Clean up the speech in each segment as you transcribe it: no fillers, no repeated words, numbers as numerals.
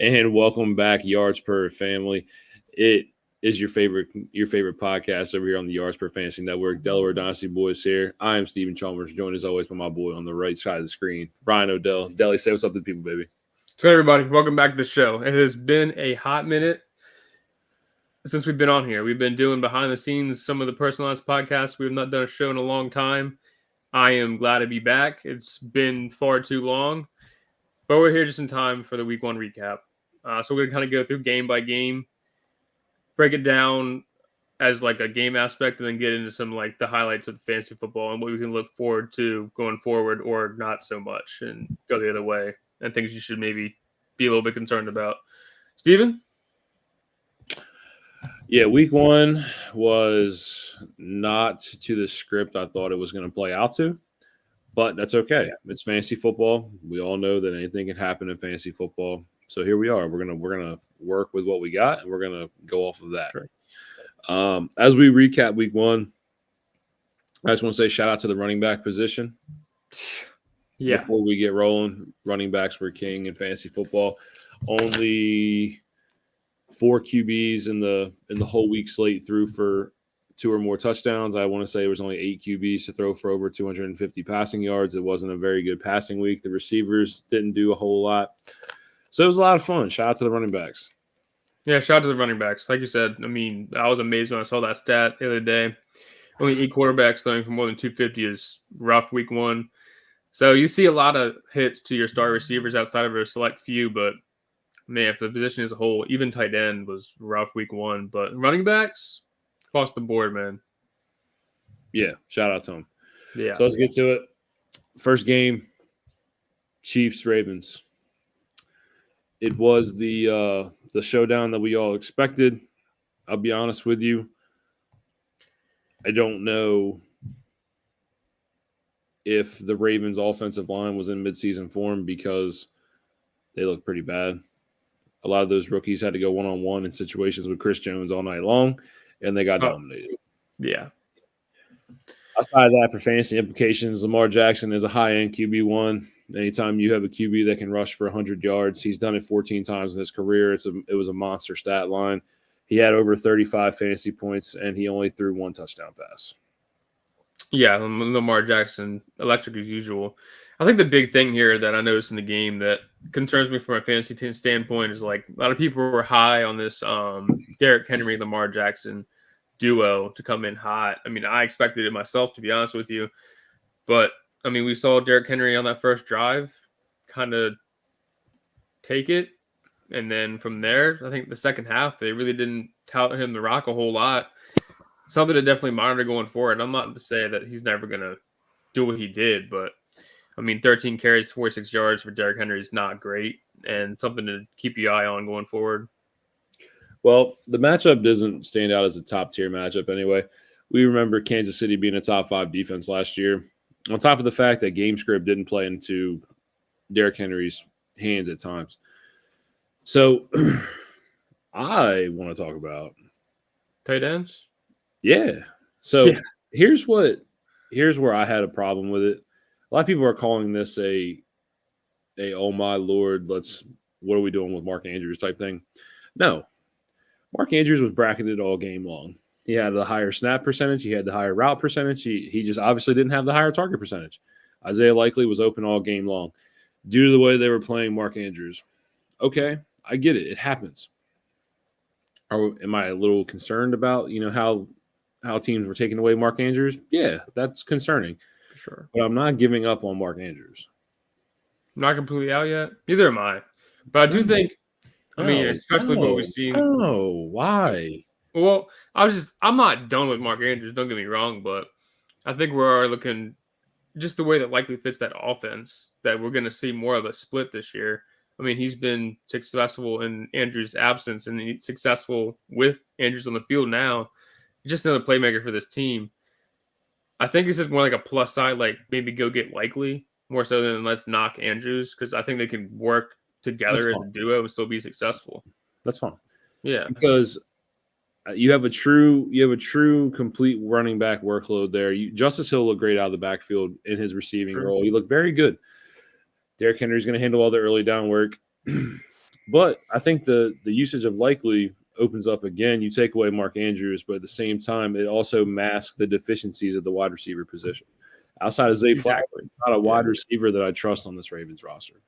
And welcome back, Yards Per family. It is your favorite podcast over here on the Yards Per Fantasy Network. Delaware Dynasty Boys here. I am Stephen Chalmers, joined as always by my boy on the right side of the screen, Brian O'Dell. Deli, say what's up to the people, baby. So everybody, welcome back to the show. It has been a hot minute since we've been on here. We've been doing behind the scenes, some of the personalized podcasts. We have not done a show in a long time. I am glad to be back. It's been far too long, but we're here just in time for the week one recap. So we're going to kind of go through game by game, break it down as like a game aspect, and then get into some like the highlights of the fantasy football and what we can look forward to going forward or not so much and go the other way and things you should maybe be a little bit concerned about. Steven? Yeah, week one was not to the script I thought it was going to play out to, but that's okay. Yeah. It's fantasy football. We all know that anything can happen in fantasy football. So here we are. We're gonna work with what we got, and we're gonna go off of that. Sure. As we recap week one, I just want to say shout out to the running back position. Yeah. Before we get rolling, running backs were king in fantasy football. Only 4 QBs in the whole week slate threw for 2 or more touchdowns. I want to say it was only 8 QBs to throw for over 250 passing yards. It wasn't a very good passing week. The receivers didn't do a whole lot. So it was a lot of fun. Shout out to the running backs. Yeah, shout out to the running backs. Like you said, I mean, I was amazed when I saw that stat the other day. Only 8 quarterbacks throwing for more than 250 is rough week one. So you see a lot of hits to your star receivers outside of a select few, but man, for the position as a whole, even tight end was rough week one. But running backs, across the board, man. Yeah, shout out to them. Yeah. So let's get to it. First game, Chiefs-Ravens. It was the showdown that we all expected. I'll be honest with you. I don't know if the Ravens' offensive line was in midseason form because they look pretty bad. A lot of those rookies had to go one-on-one in situations with Chris Jones all night long, and they got dominated. Yeah. Outside of that, for fantasy implications, Lamar Jackson is a high-end QB1. Anytime you have a QB that can rush for 100 yards, he's done it 14 times in his career. It was a monster stat line. He had over 35 fantasy points, and he only threw 1 touchdown pass. Yeah, Lamar Jackson, electric as usual. I think the big thing here that I noticed in the game that concerns me from a fantasy team standpoint is like a lot of people were high on this Derrick Henry, Lamar Jackson duo to come in hot. I mean, I expected it myself, to be honest with you. But, I mean, we saw Derrick Henry on that first drive kind of take it. And then from there, I think the second half, they really didn't tout him the rock a whole lot. Something to definitely monitor going forward. I'm not to say that he's never going to do what he did, but, I mean, 13 carries, 46 yards for Derrick Henry is not great and something to keep your eye on going forward. Well, the matchup doesn't stand out as a top-tier matchup anyway. We remember Kansas City being a top-5 defense last year. On top of the fact that game script didn't play into Derrick Henry's hands at times. So, I want to talk about tight ends? Yeah. So, Here's where I had a problem with it. A lot of people are calling this a oh my Lord, what are we doing with Mark Andrews type thing? No. Mark Andrews was bracketed all game long. He had the higher snap percentage. He had the higher route percentage. He just obviously didn't have the higher target percentage. Isaiah Likely was open all game long due to the way they were playing Mark Andrews. Okay, I get it. It happens. Am I a little concerned about, how teams were taking away Mark Andrews? Yeah, that's concerning. For sure. But I'm not giving up on Mark Andrews. I'm not completely out yet. Neither am I. But I do think, especially what we've seen. Oh, why? Well, I'm not done with Mark Andrews, don't get me wrong, but I think we're looking just the way that Likely fits that offense, that we're going to see more of a split this year. I mean, he's been successful in Andrews' absence and he's successful with Andrews on the field now. He's just another playmaker for this team. I think this is more like a plus side, like maybe go get Likely more so than let's knock Andrews, because I think they can work together as a duo and still be successful. That's fine. Yeah. Because you have a true complete running back workload there. Justice Hill looked great out of the backfield in his receiving role. He looked very good. Derrick Henry's going to handle all the early down work. But I think the usage of likely opens up again. You take away Mark Andrews, but at the same time, it also masks the deficiencies of the wide receiver position. Outside of Zay Flowers, Exactly. not a wide receiver that I trust on this Ravens roster.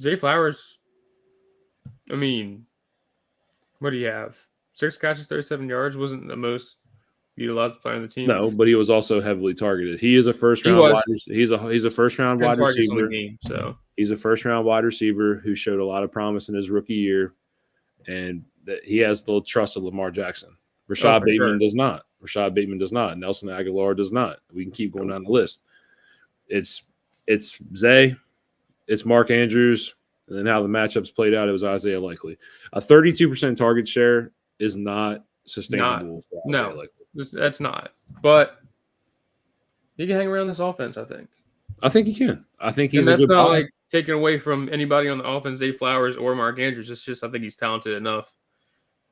Zay Flowers, I mean, what do you have? 6 catches, 37 yards. Wasn't the most utilized player on the team. No, but he was also heavily targeted. He is a first round wide. He's a first round wide receiver. Game, so he's a first round wide receiver who showed a lot of promise in his rookie year, and that he has the trust of Lamar Jackson. Rashad Bateman does not. Rashad Bateman does not. Nelson Aguilar does not. We can keep going down the list. It's Zay, it's Mark Andrews, and then how the matchups played out, it was Isaiah Likely. A 32% target share is not sustainable for Isaiah Likely. That's not. But he can hang around this offense, I think. I think he can. I think he's and that's not like taken away from anybody on the offense, Zay Flowers or Mark Andrews. It's just I think he's talented enough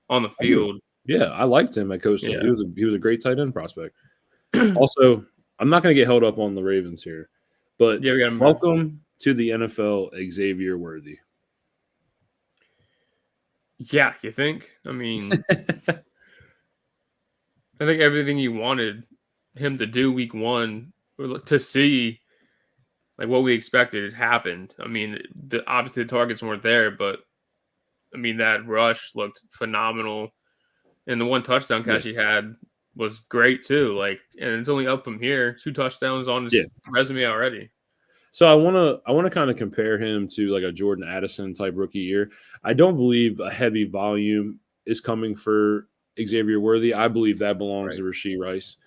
on the field. Yeah, I liked him at Coastal. Yeah. He was a great tight end prospect. Also, I'm not going to get held up on the Ravens here, but welcome to the NFL, Xavier Worthy. Yeah, you think? I mean, I think everything you wanted him to do week 1 to see like what we expected happened. I mean, obviously the targets weren't there, but I mean that rush looked phenomenal, and the 1 touchdown catch he had was great too. Like, and it's only up from here. 2 touchdowns on his resume already. So I want to kind of compare him to like a Jordan Addison type rookie year. I don't believe a heavy volume is coming for Xavier Worthy. I believe that belongs to Rashee Rice.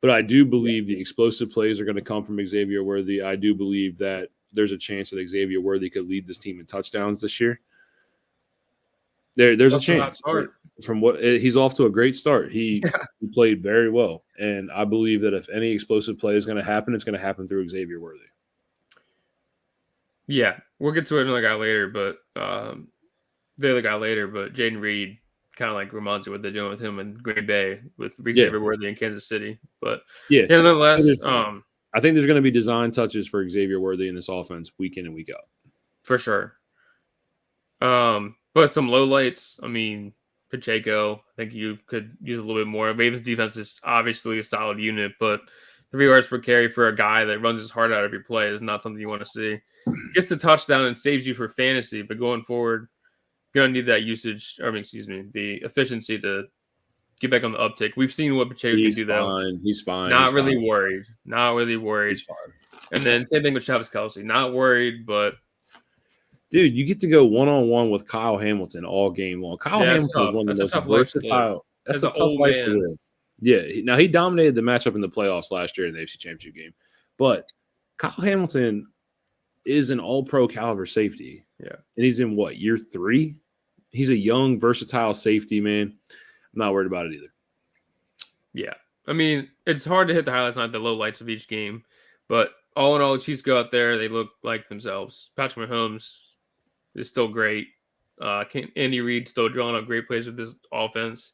But I do believe the explosive plays are going to come from Xavier Worthy. I do believe that there's a chance that Xavier Worthy could lead this team in touchdowns this year. There's a chance. From what he's off to a great start. He played very well. And I believe that if any explosive play is going to happen, it's going to happen through Xavier Worthy. Yeah, we'll get to another guy later, but Jaden Reed kind of like reminds you what they're doing with him in Green Bay with Xavier Worthy in Kansas City. But nonetheless, I think there's going to be design touches for Xavier Worthy in this offense week in and week out. For sure. But some lowlights, I mean, Pacheco, I think you could use a little bit more. Ravens defense is obviously a solid unit, but 3 yards per carry for a guy that runs his heart out every play is not something you want to see. Gets the touchdown and saves you for fantasy, but going forward, you're going to need that usage, the efficiency to get back on the uptick. We've seen what Pacheco can do, though. He's fine. Not really worried. He's fine. And then same thing with Travis Kelce. Not worried, but dude, you get to go one-on-one with Kyle Hamilton all game long. Kyle Hamilton is one of the most versatile. That's a tough life to live. Yeah. Now, he dominated the matchup in the playoffs last year in the AFC Championship game. But Kyle Hamilton is an all-pro caliber safety. Yeah. And he's in, year 3? He's a young, versatile safety, man. I'm not worried about it either. Yeah. I mean, it's hard to hit the highlights, not the low lights of each game. But all in all, the Chiefs go out there. They look like themselves. Patrick Mahomes is still great. Andy Reid still drawing up great plays with this offense.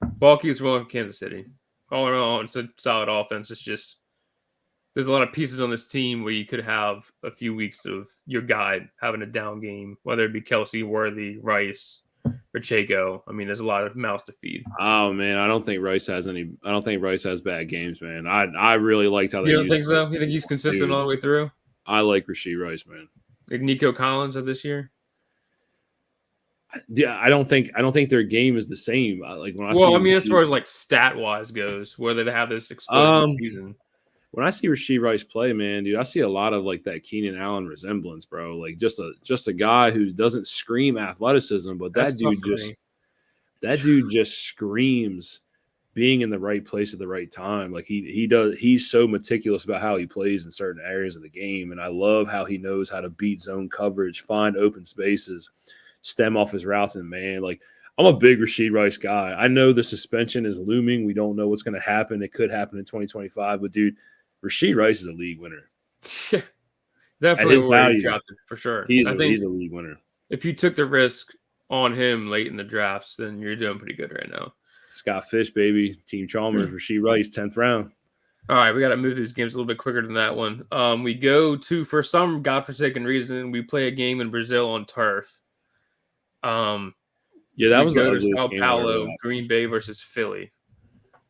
Ball keeps rolling from Kansas City. All in all, it's a solid offense. It's just there's a lot of pieces on this team where you could have a few weeks of your guy having a down game, whether it be Kelce, Worthy, Rice, Pacheco. I mean, there's a lot of mouths to feed. Oh man, I don't think Rice has bad games, man. I really liked how they. You don't think so? You think he's consistent all the way through? I like Rashee Rice, man. Like Nico Collins of this year. Yeah, I don't think their game is the same. As far as like stat wise goes, whether they have this explosive season. When I see Rashee Rice play, man, dude, I see a lot of like that Keenan Allen resemblance, bro. Like just a guy who doesn't scream athleticism, but that dude just screams being in the right place at the right time. Like he does. He's so meticulous about how he plays in certain areas of the game, and I love how he knows how to beat zone coverage, find open spaces, stem off his routes, and man, like I'm a big Rashee Rice guy. I know the suspension is looming. We don't know what's going to happen. It could happen in 2025, but dude, Rashee Rice is a league winner. Yeah, definitely where he dropped it for sure. He's a league winner. If you took the risk on him late in the drafts, then you're doing pretty good right now. Scott Fish, baby, Team Chalmers, Rashee Rice, 10th round. All right, we got to move these games a little bit quicker than that one. We go to, for some godforsaken reason, we play a game in Brazil on turf. Yeah, that was the go to ugliest Sao game I've ever Paulo, watched. Green Bay versus Philly.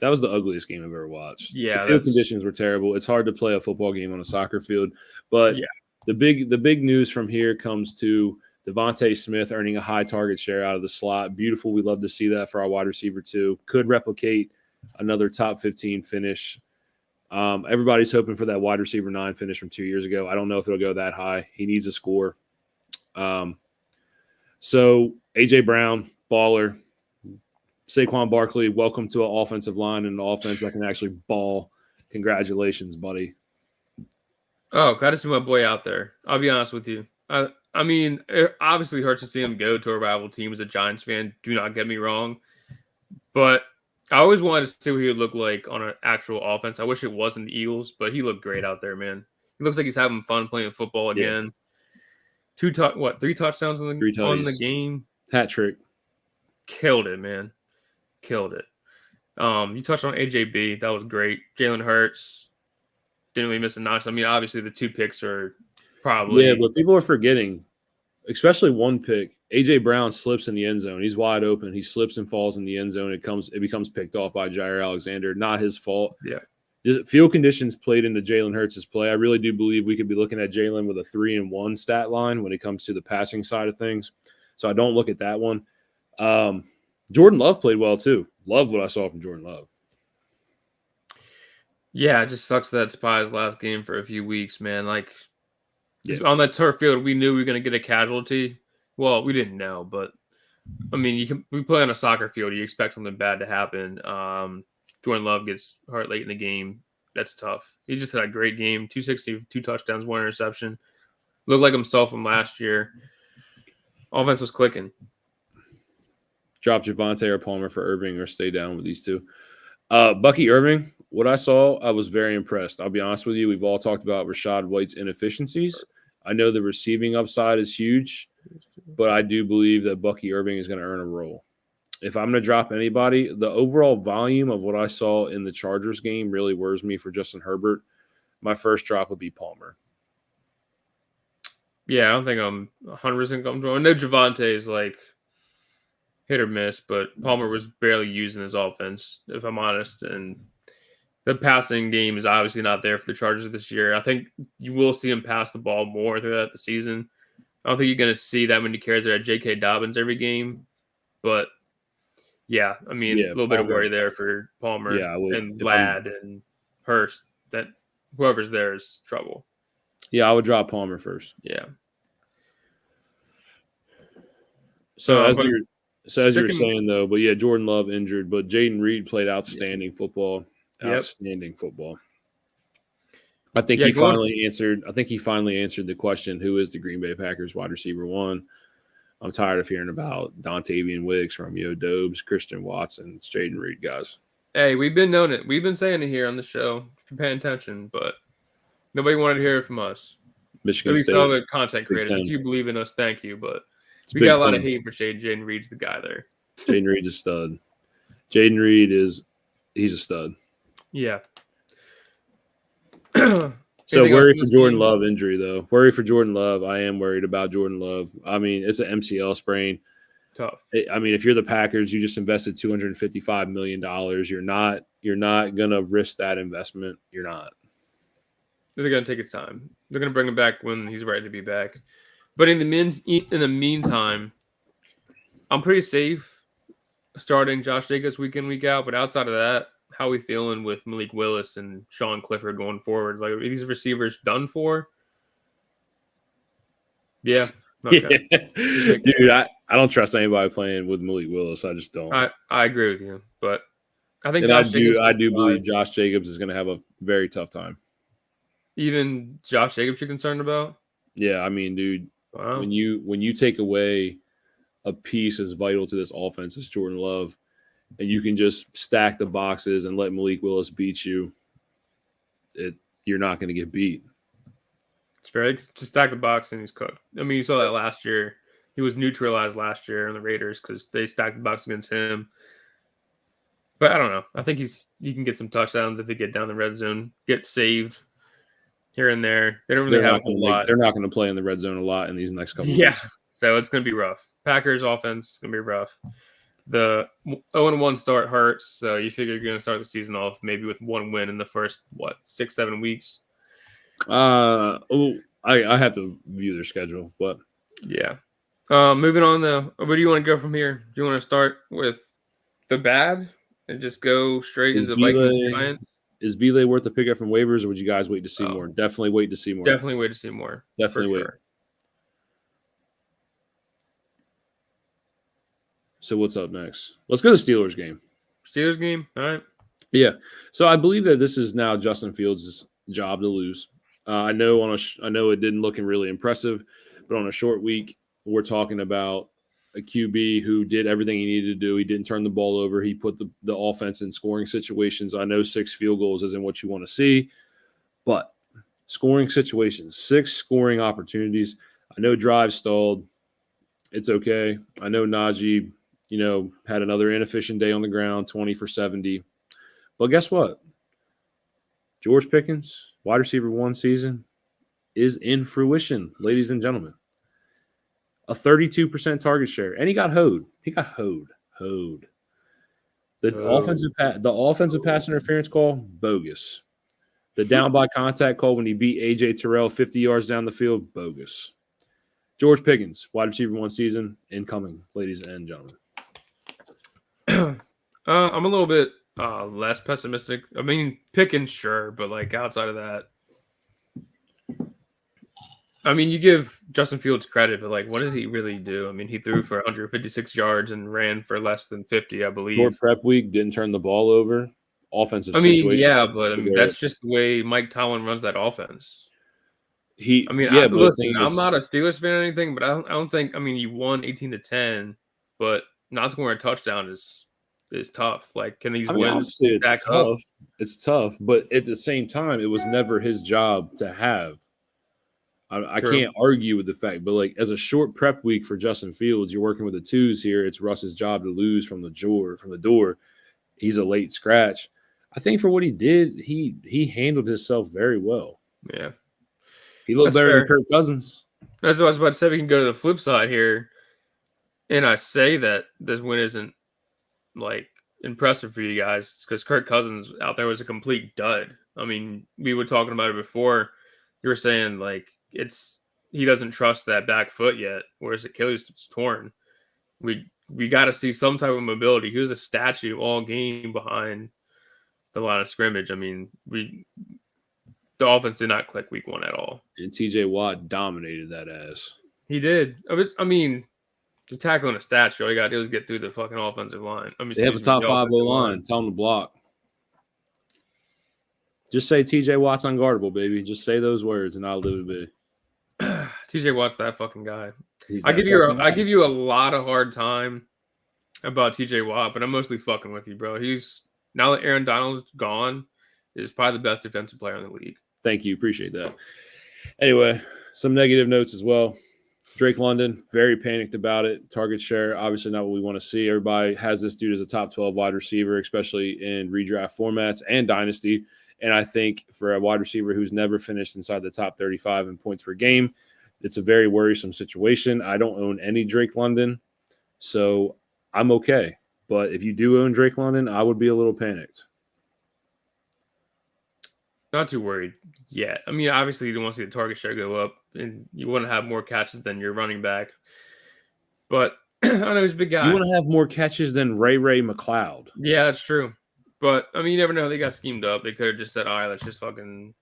That was the ugliest game I've ever watched. Yeah, the field conditions were terrible. It's hard to play a football game on a soccer field. But yeah. the big news from here comes to Devontae Smith earning a high target share out of the slot. Beautiful. We love to see that for our wide receiver too. Could replicate another top 15 finish. Everybody's hoping for that wide receiver 9 finish from 2 years ago. I don't know if it'll go that high. He needs a score. So A.J. Brown, baller. Saquon Barkley, welcome to an offensive line and an offense that can actually ball. Congratulations, buddy. Oh, glad to see my boy out there. I'll be honest with you. I mean, it obviously hurts to see him go to a rival team as a Giants fan. Do not get me wrong. But I always wanted to see what he would look like on an actual offense. I wish it wasn't the Eagles, but he looked great out there, man. He looks like he's having fun playing football again. Yeah. 3 touchdowns on the game. Hat trick. Killed it, man. Killed it. You touched on AJB. That was great. Jalen Hurts didn't really miss a notch. I mean, obviously the 2 picks are probably. Yeah, but people are forgetting, especially one pick. AJ Brown slips in the end zone. He's wide open. He slips and falls in the end zone. It becomes picked off by Jair Alexander. Not his fault. Yeah. Field conditions played into Jalen Hurts' play. I really do believe we could be looking at Jalen with a 3-1 stat line when it comes to the passing side of things. So I don't look at that one. Jordan Love played well too. Love what I saw from Jordan Love. Yeah, it just sucks that Spy's last game for a few weeks, man. Like on that turf field, we knew we were going to get a casualty. Well, we didn't know, but I mean, we play on a soccer field. You expect something bad to happen. Jordan Love gets hurt late in the game. That's tough. He just had a great game. 260, 2 touchdowns, 1 interception. Looked like himself from last year. Offense was clicking. Drop Javonte or Palmer for Irving or stay down with these two. Bucky Irving, what I saw, I was very impressed. I'll be honest with you. We've all talked about Rachaad White's inefficiencies. I know the receiving upside is huge, but I do believe that Bucky Irving is going to earn a role. If I'm going to drop anybody, the overall volume of what I saw in the Chargers game really worries me for Justin Herbert. My first drop would be Palmer. Yeah, I don't think I'm 100% comfortable. I know Javonte is like hit or miss, but Palmer was barely used in his offense, if I'm honest. And the passing game is obviously not there for the Chargers this year. I think you will see him pass the ball more throughout the season. I don't think you're going to see that many carries there at J.K. Dobbins every game. But, yeah, I mean, a little bit of worry there for Palmer and Ladd and Hurst. That whoever's there is trouble. Yeah, I would drop Palmer first. Yeah. So as you were saying, though, but yeah, Jordan Love injured, but Jaden Reed played outstanding football. Outstanding football. I think he finally answered. I think he finally answered the question: who is the Green Bay Packers wide receiver 1? I'm tired of hearing about Dontavian Wicks, Romeo Doubs, Christian Watson. It's Jaden Reed, guys. Hey, we've been known it. We've been saying it here on the show. If you're paying attention, but nobody wanted to hear it from us. Michigan State. At least all the content creators. If you believe in us, thank you. But we got a lot of hate for Jaden Reed's the guy there. Jaden Reed's a stud. Jaden Reed he's a stud. Yeah. So worry for Jordan Love injury, though. Worry for Jordan Love. I am worried about Jordan Love. I mean, it's an MCL sprain. Tough. I mean, if you're the Packers, you just invested $255 million. You're not gonna risk that investment. You're not. They're gonna take his time. They're gonna bring him back when he's ready to be back. But in the meantime, I'm pretty safe starting Josh Jacobs week in, week out. But outside of that, how are we feeling with Malik Willis and Sean Clifford going forward? Like, are these receivers done for? Yeah. Okay. Yeah. Dude, I don't trust anybody playing with Malik Willis. I just don't. I agree with you. But I think I do believe Josh Jacobs is going to have a very tough time. Even Josh Jacobs you're concerned about? Yeah, I mean, dude, wow. when you take away a piece as vital to this offense as Jordan Love, and you can just stack the boxes and let Malik Willis beat you, you're not going to get beat. It's fair. Just stack the box and he's cooked. I mean, you saw that last year. He was neutralized last year on the Raiders because they stacked the box against him. But I don't know. I think he can get some touchdowns if they get down the red zone, get saved here and there. They don't really have a whole lot. They're not going to play in the red zone a lot in these next couple of weeks. So it's going to be rough. Packers offense is going to be rough. The 0-1 start hurts, so you figure you're going to start the season off maybe with 1 win in the first, 6-7 weeks? I have to view their schedule, but yeah. Moving on, though, where do you want to go from here? Do you want to start with the bad and just go straight into the Vikings Giants? Is Vile worth the pickup from waivers, or would you guys wait to see more? Definitely wait to see more. Definitely wait to see more. Definitely wait. Sure. So what's up next? Let's go to the Steelers game. Steelers game? All right. Yeah. So I believe that this is now Justin Fields' job to lose. I know it didn't look really impressive, but on a short week, we're talking about a QB who did everything he needed to do. He didn't turn the ball over. He put the offense in scoring situations. I know 6 field goals isn't what you want to see, but scoring situations, 6 scoring opportunities. I know drive stalled. It's okay. I know Najee, had another inefficient day on the ground, 20 for 70. But guess what? George Pickens, wide receiver 1 season, is in fruition, ladies and gentlemen. A 32% target share, and he got hoed. He got hoed. The offensive pass interference call, bogus. The down by contact call when he beat A.J. Terrell 50 yards down the field, bogus. George Pickens, wide receiver 1 season, incoming, ladies and gentlemen. I'm a little bit less pessimistic. I mean, Pickens, sure, but outside of that, I mean, you give Justin Fields credit, but what did he really do? I mean, he threw for 156 yards and ran for less than 50, I believe. Short prep week, didn't turn the ball over. Offensive situation. Yeah, but that's just the way Mike Tomlin runs that offense. I'm not a Steelers fan or anything, but I don't think. I mean, you won 18-10, but not scoring a touchdown is tough. Can these wins back up? It's tough, but at the same time, it was never his job to have. I can't argue with the fact, but as a short prep week for Justin Fields, you're working with the 2s here. It's Russ's job to lose from the door. He's a late scratch. I think for what he did, he handled himself very well. Yeah. He looked better than Kirk Cousins. That's what I was about to say. We can go to the flip side here. And I say that this win isn't impressive for you guys because Kirk Cousins out there was a complete dud. I mean, we were talking about it before. You were saying he doesn't trust that back foot yet, whereas Achilles is torn. We got to see some type of mobility. He was a statue all game behind the line of scrimmage. I mean, the offense did not click week 1 at all. And TJ Watt dominated that ass. He did. I mean, you're tackling a statue. All you got to do is get through the fucking offensive line. They have a top 5 O-line. Tell them to block. Just say TJ Watt's unguardable, baby. Just say those words, and I'll live it be. TJ Watt's that fucking guy. I give you a lot of hard time about TJ Watt, but I'm mostly fucking with you, bro. He's now that Aaron Donald's gone, is probably the best defensive player in the league. Thank you, appreciate that. Anyway, some negative notes as well. Drake London, very panicked about it. Target share, obviously not what we want to see. Everybody has this dude as a top 12 wide receiver, especially in redraft formats and dynasty. And I think for a wide receiver who's never finished inside the top 35 in points per game, it's a very worrisome situation. I don't own any Drake London, so I'm okay. But if you do own Drake London, I would be a little panicked. Not too worried yet. I mean, obviously, you don't want to see the target share go up, and you want to have more catches than your running back. But I know he's a big guy. You want to have more catches than Ray McLeod. Yeah, that's true. But, I mean, you never know. They got schemed up. They could have just said, all right, let's just fucking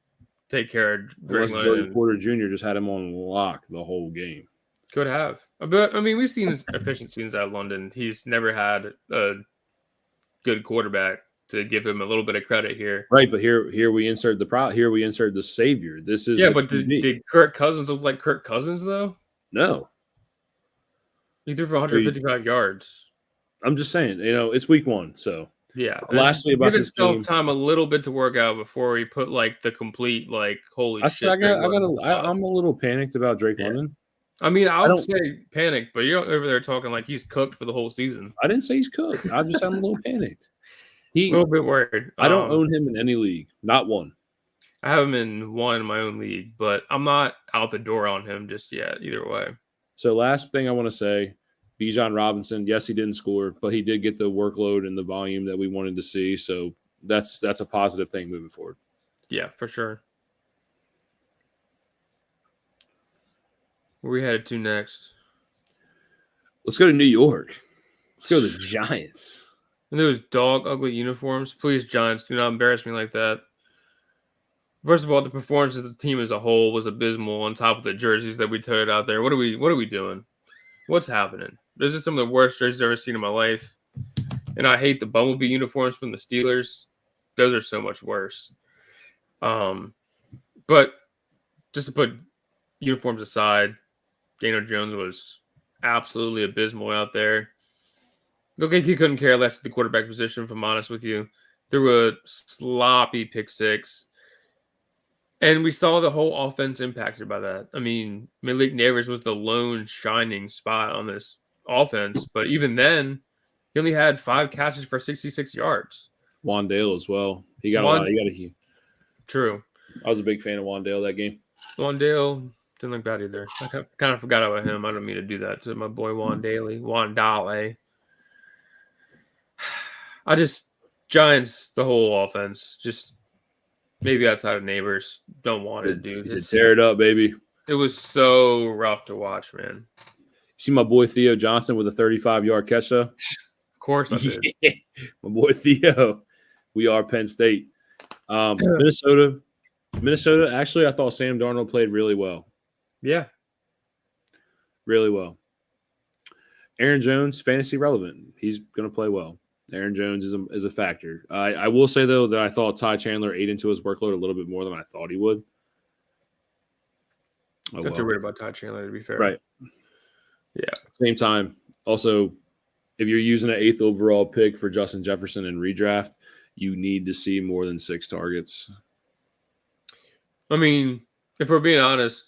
take care of Drake London. Jordan Porter Jr. just had him on lock the whole game. Could have. But, I mean, we've seen efficiencies out of London. He's never had a good quarterback to give him a little bit of credit here. Right, but here we insert the savior. This is but did Kirk Cousins look like Kirk Cousins, though? No. He threw for 155 yards. I'm just saying, it's week 1, so. Yeah. Lastly, about give this game, time a little bit to work out before we put the complete holy shit. I'm a little panicked about Drake London. I mean, I don't say panic, but you're over there talking like he's cooked for the whole season. I didn't say he's cooked. I'm a little panicked. A little bit worried. I don't own him in any league, not one. I have him in one in my own league, but I'm not out the door on him just yet. Either way. So last thing I want to say, Bijan Robinson, yes, he didn't score, but he did get the workload and the volume that we wanted to see. So that's a positive thing moving forward. Yeah, for sure. Where we headed to next? Let's go to New York. Let's go to the Giants. And those dog ugly uniforms. Please, Giants, do not embarrass me like that. First of all, the performance of the team as a whole was abysmal. On top of the jerseys that we toted out there, what are we doing? What's happening? Those are some of the worst jerseys I've ever seen in my life. And I hate the Bumblebee uniforms from the Steelers. Those are so much worse. But just to put uniforms aside, Daniel Jones was absolutely abysmal out there. Look like he couldn't care less at the quarterback position, if I'm honest with you. Threw a sloppy pick six. And we saw the whole offense impacted by that. I mean, Malik Neighbors was the lone shining spot on this offense. But even then, he only had 5 catches for 66 yards. Wandale as well. He got a lot. True. I was a big fan of Wandale that game. Wandale didn't look bad either. I kind of forgot about him. I don't mean to do that to my boy Wandale. Giants, the whole offense, just maybe outside of Neighbors, don't want to do. Tear it up, baby. It was so rough to watch, man. See my boy Theo Johnson with a 35-yard catch, though? Of course I did. Yeah. My boy Theo. We are Penn State. Minnesota, actually, I thought Sam Darnold played really well. Yeah. Really well. Aaron Jones, fantasy relevant. He's going to play well. Aaron Jones is a factor. I will say, though, that I thought Ty Chandler ate into his workload a little bit more than I thought he would. Not too worried about Ty Chandler, to be fair. Right. Yeah. Same time, also, if you're using an 8th overall pick for Justin Jefferson in redraft, you need to see more than 6 targets. I mean, if we're being honest,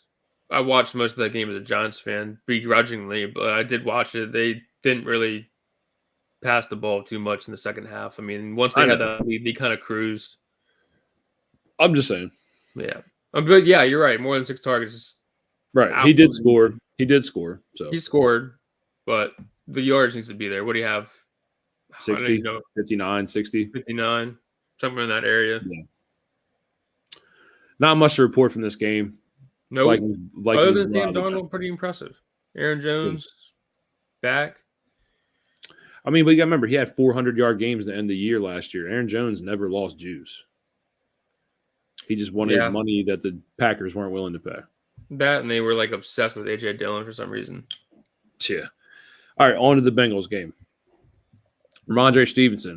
I watched most of that game as a Giants fan, begrudgingly, but I did watch it. They didn't really pass the ball too much in the second half. I mean, once they had that lead, they kind of cruised. I'm just saying. Yeah. But, yeah, you're right. More than 6 targets is right. He did score. So he scored, but the yards needs to be there. What do you have? 60, 59, 60. 59, somewhere in that area. Yeah. Not much to report from this game. No. Nope. Other than Sam Darnold, pretty impressive. Aaron Jones, back. I mean, but you got to remember, he had 400-yard games at the end of the year last year. Aaron Jones never lost juice. He just wanted money that the Packers weren't willing to pay. That, and they were, like, obsessed with A.J. Dillon for some reason. Yeah. All right, on to the Bengals game. Ramondre Stevenson,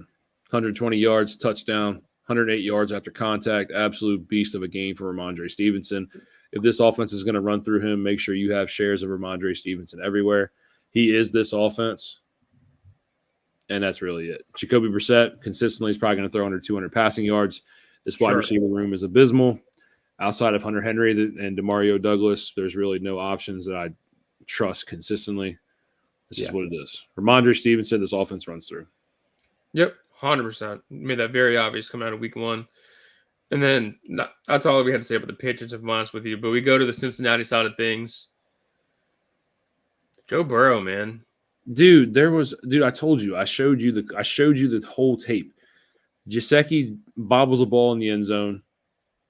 120 yards, touchdown, 108 yards after contact. Absolute beast of a game for Ramondre Stevenson. If this offense is going to run through him, make sure you have shares of Ramondre Stevenson everywhere. He is this offense, and that's really it. Jacoby Brissett consistently is probably going to throw under 200 passing yards. This wide receiver room is abysmal. Outside of Hunter Henry and Demario Douglas, there's really no options that I trust consistently. This is what it is. Ramondre Stevenson, this offense runs through. Yep, 100%. Made that very obvious coming out of week 1. And then that's all we had to say about the Patriots, if I'm honest with you. But we go to the Cincinnati side of things. Joe Burrow, man. Dude, I told you. I showed you the whole tape. Gesicki bobbles a ball in the end zone.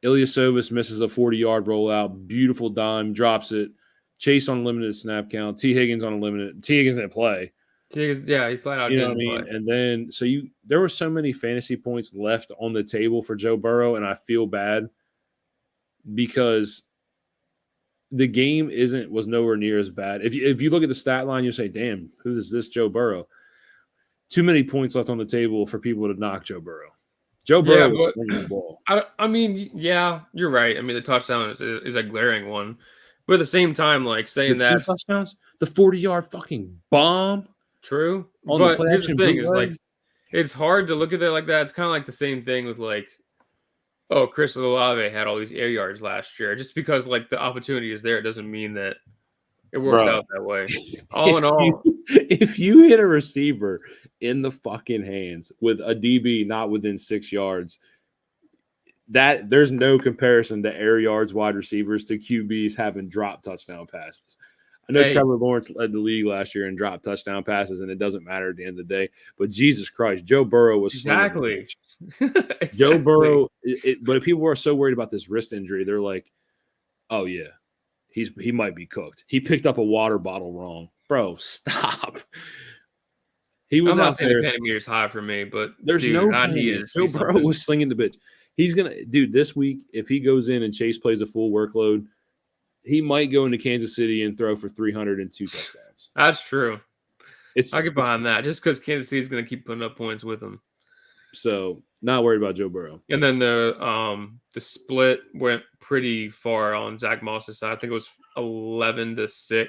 Ilyasovas misses a 40-yard rollout. Beautiful dime, drops it. Chase on limited snap count. T. Higgins on a limited. T. Higgins didn't play. He flat out. You know what I mean? Play. And then there were so many fantasy points left on the table for Joe Burrow, and I feel bad because the game was nowhere near as bad. If you look at the stat line, you say, "Damn, who is this Joe Burrow?" Too many points left on the table for people to knock Joe Burrow. Joe Burrow was swinging the ball. I mean, yeah, you're right. I mean, the touchdown is a glaring one. But at the same time, like saying that touchdowns, the 40-yard fucking bomb. True. But here's the thing: is like it's hard to look at it like that. It's kind of like the same thing with like, oh, Chris Olave had all these air yards last year. Just because like the opportunity is there, it doesn't mean that it works out that way. All in all, if you hit a receiver in the fucking hands with a DB not within 6 yards, that there's no comparison to air yards wide receivers to QBs having drop touchdown passes. I know Trevor Lawrence led the league last year and dropped touchdown passes, and it doesn't matter at the end of the day. But Jesus Christ, Joe Burrow was exactly. Joe Burrow. But if people are so worried about this wrist injury, they're like, "Oh yeah, he might be cooked. He picked up a water bottle wrong, bro. Stop." He was I'm out not saying there. the panic meter's high for me, but There's no panic. Joe Burrow was slinging the bitch. He's gonna, dude. This week, if he goes in and Chase plays a full workload, he might go into Kansas City and throw for 302 touchdowns. That's true. I get behind that just because Kansas City is going to keep putting up points with him. So not worried about Joe Burrow. And then the split went pretty far on Zach Moss's side. I think it was 11-6.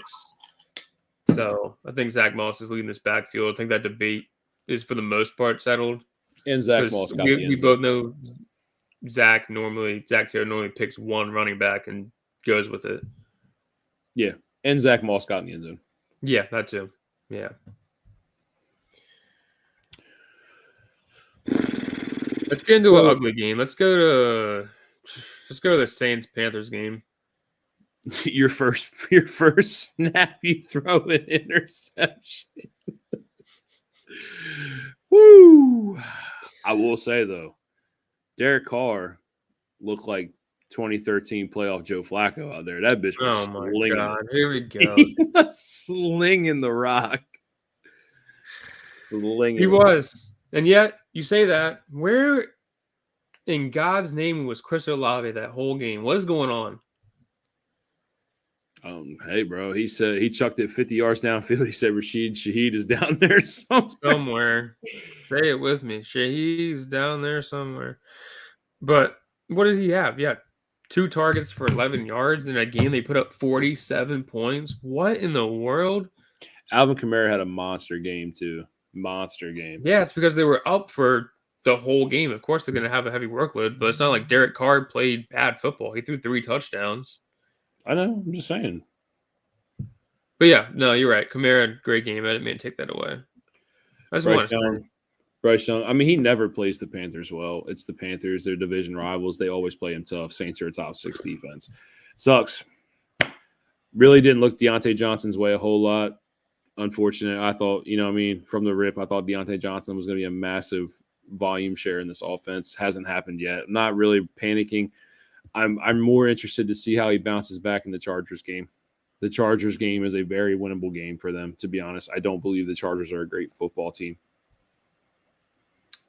So I think Zach Moss is leading this backfield. I think that debate is for the most part settled. And Zach Moss got we both know Zach Taylor normally picks one running back and goes with it. Yeah. And Zach Moss got in the end zone. Yeah, that too. Yeah. Let's get into an ugly game. Let's go to the Saints-Panthers game. Your first snap, you throw an interception. Woo! I will say though, Derek Carr looked like 2013 playoff Joe Flacco out there. That bitch was slinging. God, here we go. Slinging the rock. He was. And yet, you say that. Where in God's name was Chris Olave that whole game? What is going on? Hey, bro. He said he chucked it 50 yards downfield. He said Rashid Shaheed is down there somewhere. Say it with me. Shaheed's down there somewhere. But what did he have? Yeah, 2 targets for 11 yards in a game. They put up 47 points. What in the world? Alvin Kamara had a monster game too. Monster game. Yeah, it's because they were up for the whole game. Of course, they're going to have a heavy workload, but it's not like Derek Carr played bad football. He threw 3 touchdowns. I know. I'm just saying. But yeah, no, you're right. Kamara, great game. I didn't mean to take that away. Bryce Young. I mean, he never plays the Panthers well. It's the Panthers. They're division rivals. They always play him tough. Saints are a top 6 defense. Sucks. Really didn't look Dionte Johnson's way a whole lot. Unfortunate. I thought, from the rip, I thought Dionte Johnson was going to be a massive volume share in this offense. Hasn't happened yet. I'm not really panicking. I'm more interested to see how he bounces back in the Chargers game. The Chargers game is a very winnable game for them, to be honest. I don't believe the Chargers are a great football team.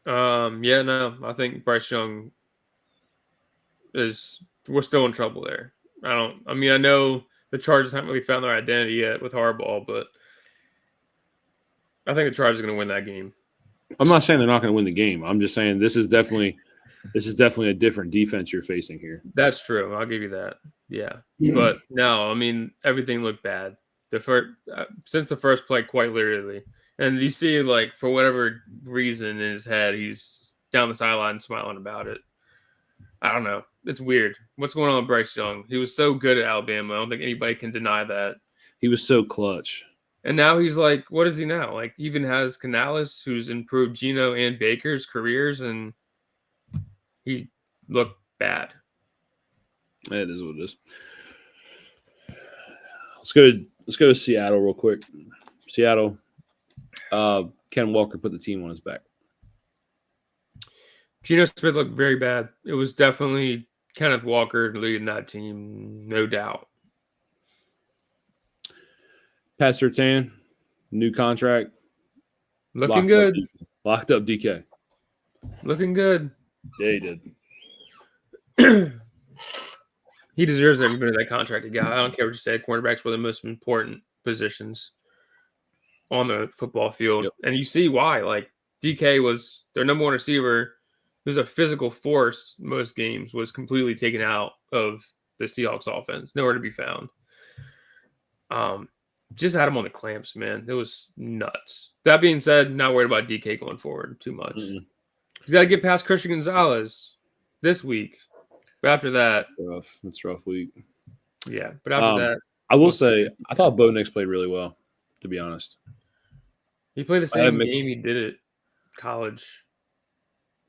I think Bryce Young we're still in trouble there. I know the Chargers haven't really found their identity yet with Harbaugh, but I think the Chargers are going to win that game. I'm not saying they're not going to win the game. I'm just saying this is definitely a different defense you're facing here. That's true. I'll give you that. Yeah. But no, everything looked bad. Since the first play, quite literally. And you see, for whatever reason in his head, he's down the sideline smiling about it. I don't know. It's weird. What's going on with Bryce Young? He was so good at Alabama. I don't think anybody can deny that. He was so clutch. And now he's what is he now? Even has Canales, who's improved Geno and Baker's careers, and he looked bad. It is what it is. Let's go to Seattle real quick. Seattle. Ken Walker put the team on his back. Geno Smith looked very bad. It was definitely Kenneth Walker leading that team, no doubt. Pat Surtain, new contract. Looking good. Locked up DK. Looking good. Yeah, he did. He deserves every bit of that contract he got. I don't care what you say. Cornerbacks were the most important positions on the football field. Yep. And you see why. DK was their number 1 receiver, who's a physical force most games, was completely taken out of the Seahawks offense. Nowhere to be found. Just had him on the clamps, man. It was nuts. That being said, not worried about DK going forward too much. You got to get past Christian Gonzalez this week. But after that, it's a rough week. Yeah, but after that, I will say I thought Bo Nix played really well. To be honest, he played the same game he did at college.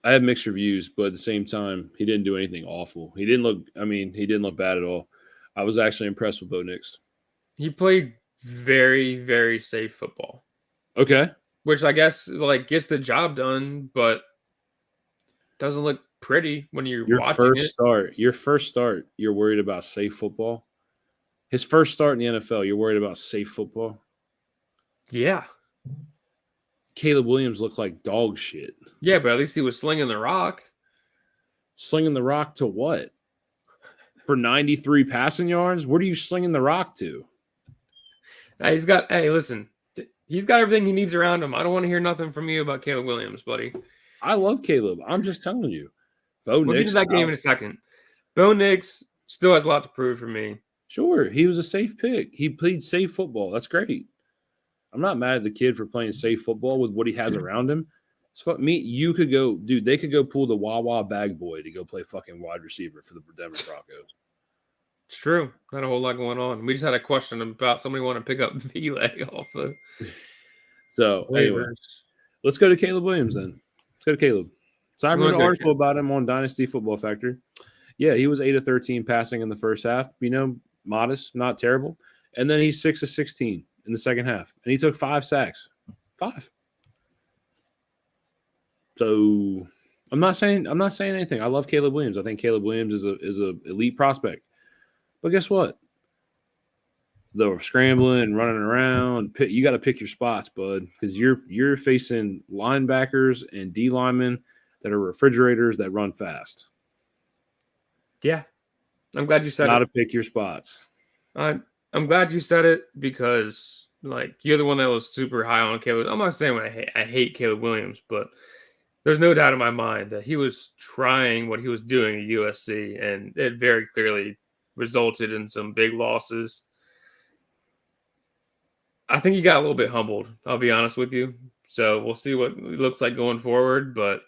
I had mixed reviews, but at the same time, he didn't do anything awful. He didn't look bad at all. I was actually impressed with Bo Nix. He played very, very safe football. Okay. Which I guess like gets the job done, but doesn't look pretty when you're watching it. Your first start, you're worried about safe football. His first start in the NFL, you're worried about safe football. Yeah. Caleb Williams looked like dog shit. Yeah, but at least he was slinging the rock. Slinging the rock to what? For 93 passing yards? What are you slinging the rock to? Hey, listen, he's got everything he needs around him. I don't want to hear nothing from you about Caleb Williams, buddy. I love Caleb. I'm just telling you. Bo We'll Nix get to that game in a second. Bo Nix still has a lot to prove for me. Sure, he was a safe pick. He played safe football. That's great. I'm not mad at the kid for playing safe football with what he has around him. You could go, dude. They could go pull the Wawa bag boy to go play fucking wide receiver for the Denver Broncos. It's true. Not a whole lot going on. We just had a question about somebody want to pick up Vile off the So anyway, let's go to Caleb Williams then. Let's go to Caleb. So I read an article about him on Dynasty Football Factory. Yeah, he was 8 of 13 passing in the first half. Modest, not terrible. And then he's 6 of 16 in the second half, and he took 5 sacks. 5. So I'm not saying anything. I love Caleb Williams. I think Caleb Williams is a elite prospect. But guess what? They're scrambling and running around. You got to pick your spots, bud, because you're facing linebackers and D linemen that are refrigerators that run fast. Yeah, I'm glad you said it. Got to pick your spots. I'm glad you said it because, like, you're the one that was super high on Caleb. I'm not saying I hate Caleb Williams, but there's no doubt in my mind that he was trying what he was doing at USC, and it very clearly resulted in some big losses. I think he got a little bit humbled, I'll be honest with you. So we'll see what it looks like going forward. But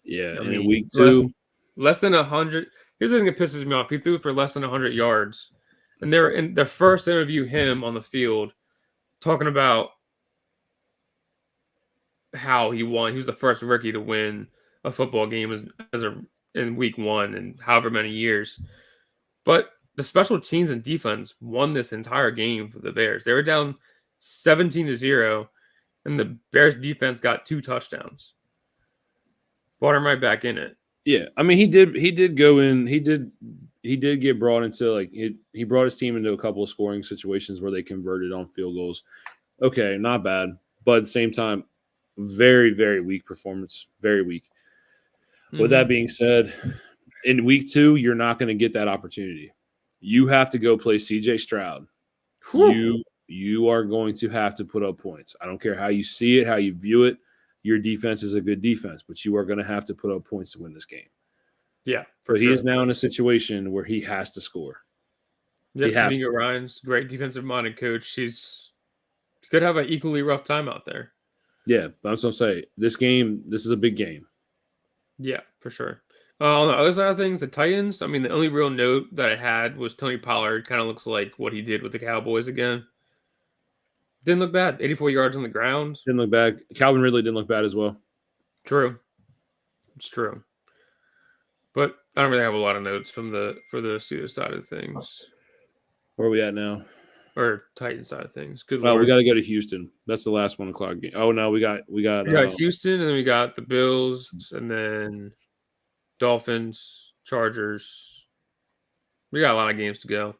yeah, and in week 2, less than 100. Here's the thing that pisses me off. He threw for less than 100 yards. And they're in the first interview, him on the field, talking about how he won. He was the first rookie to win a football game in week 1 in however many years. But the special teams and defense won this entire game for the Bears. They were down 17-0, and the Bears defense got 2 touchdowns. Brought him right back in it. Yeah, I mean he did go in. He did get brought into he brought his team into a couple of scoring situations where they converted on field goals. Okay, not bad, but at the same time, very, very weak performance. Very weak. Mm-hmm. With that being said, in week 2, you're not going to get that opportunity. You have to go play CJ Stroud. Whew. You are going to have to put up points. I don't care how you see it, how you view it. Your defense is a good defense, but you are going to have to put up points to win this game. Yeah, but he is now in a situation where he has to score. Yeah, D'Amico Ryan's great defensive-minded coach. He could have an equally rough time out there. Yeah, but I'm going to say this is a big game. Yeah, for sure. On the other side of things, the Titans, I mean, the only real note that I had was Tony Pollard kind of looks like what he did with the Cowboys again. Didn't look bad. 84 yards on the ground. Didn't look bad. Calvin Ridley didn't look bad as well. True. It's true. But I don't really have a lot of notes for the Steelers side of things. Where are we at now? Or Titans side of things. Good Lord. We got to go to Houston. That's the last 1 o'clock game. Oh no, we got Houston, and then we got the Bills, and then Dolphins, Chargers. We got a lot of games to go.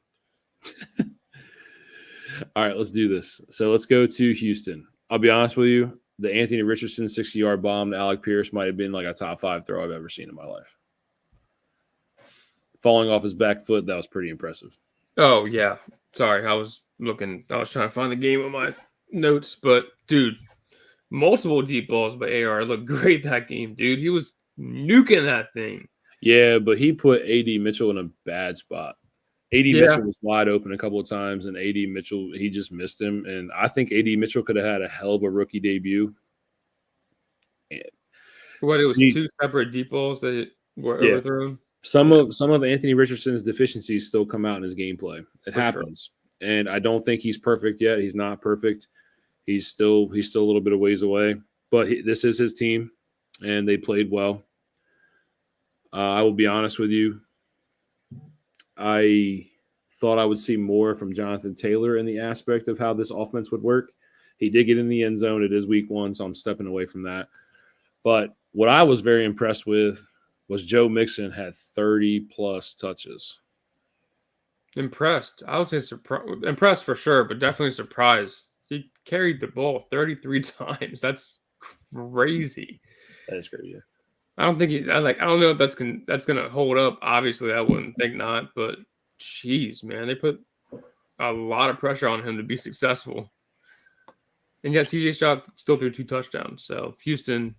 All right, let's do this. So let's go to Houston. I'll be honest with you. The Anthony Richardson 60-yard bomb to Alec Pierce might have been like a top 5 throw I've ever seen in my life. Falling off his back foot, that was pretty impressive. Oh, yeah. Sorry, I was trying to find the game on my notes, but dude, multiple deep balls by AR looked great that game, dude. He was nuking that thing. Yeah, but he put A.D. Mitchell in a bad spot. A.D. Mitchell was wide open a couple of times, and A.D. Mitchell, he just missed him. And I think A.D. Mitchell could have had a hell of a rookie debut. It was 2 separate deep balls that were overthrown? Some of Anthony Richardson's deficiencies still come out in his gameplay. It happens. Sure. And I don't think he's perfect yet. He's not perfect. He's still a little bit of ways away. But this is his team, and they played well. I will be honest with you. I thought I would see more from Jonathan Taylor in the aspect of how this offense would work. He did get in the end zone. It is week 1, so I'm stepping away from that. But what I was very impressed with was Joe Mixon had 30-plus touches. Impressed. I would say impressed for sure, but definitely surprised. He carried the ball 33 times. That's crazy. That is crazy. I don't know if that's gonna hold up. Obviously, I wouldn't think not, but jeez, man, they put a lot of pressure on him to be successful. And yet CJ Stroud still threw 2 touchdowns. So Houston,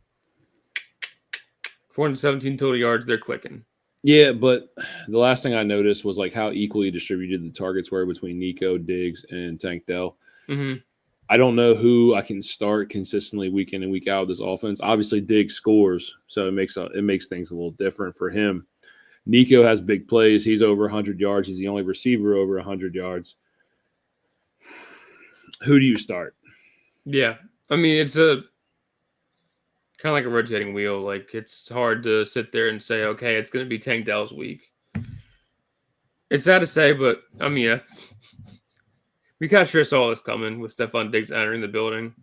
417 total yards, they're clicking. Yeah, but the last thing I noticed was like how equally distributed the targets were between Nico, Diggs, and Tank Dell. Mm-hmm. I don't know who I can start consistently week in and week out with this offense. Obviously, Diggs scores, so it makes things a little different for him. Nico has big plays. He's over 100 yards. He's the only receiver over 100 yards. Who do you start? Yeah, I mean, it's a kind of like a rotating wheel. Like, it's hard to sit there and say, okay, it's going to be Tank Dell's week. It's sad to say, but I mean, we kind of sure saw this coming with Stephon Diggs entering the building.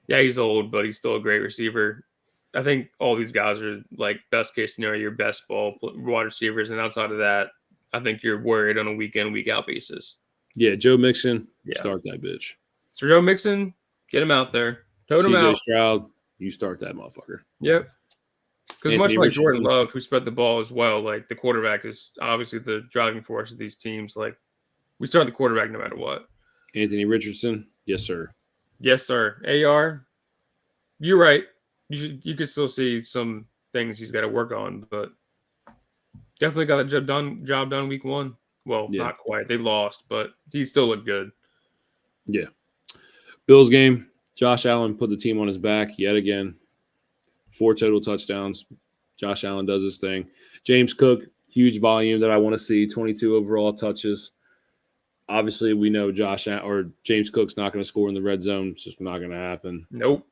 Yeah, he's old, but he's still a great receiver. I think all these guys are like best case scenario, your best ball wide receivers, and outside of that, I think you're worried on a week in, week out basis. Yeah, Joe Mixon, start that bitch. So Joe Mixon, get him out there, tote him out. CJ Stroud, you start that motherfucker. Yep. Because much like Jordan Love, who spread the ball as well, like the quarterback is obviously the driving force of these teams. Like we start the quarterback no matter what. Anthony Richardson, yes sir. Yes sir. AR, you're right. You could still see some things he's got to work on, but definitely got the job done week 1. Well, not quite. They lost, but he still looked good. Yeah. Bills game, Josh Allen put the team on his back yet again. 4 total touchdowns. Josh Allen does his thing. James Cook, huge volume that I want to see, 22 overall touches. Obviously, we know James Cook's not going to score in the red zone. It's just not going to happen. Nope.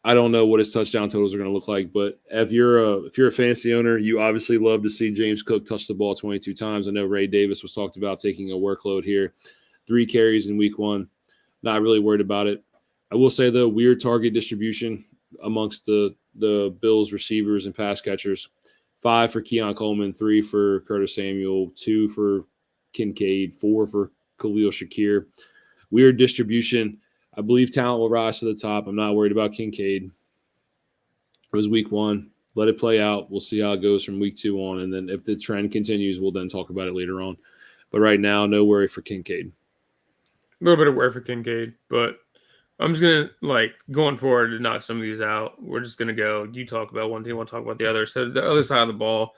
I don't know what his touchdown totals are going to look like, but if you're a fantasy owner, you obviously love to see James Cook touch the ball 22 times. I know Ray Davis was talked about taking a workload here. 3 carries in week 1. Not really worried about it. I will say, though, weird target distribution amongst the Bills receivers and pass catchers. 5 for Keon Coleman, 3 for Curtis Samuel, 2 for Kincaid, 4 for Khalil Shakir. Weird distribution. I believe talent will rise to the top. I'm not worried about Kincaid. It was week 1. Let it play out. We'll see how it goes from week 2 on. And then if the trend continues, we'll then talk about it later on. But right now, no worry for Kincaid. A little bit of worry for Kincaid, but I'm just going to, going forward to knock some of these out. We're just going to go, you talk about one team, we'll talk about the other. So the other side of the ball,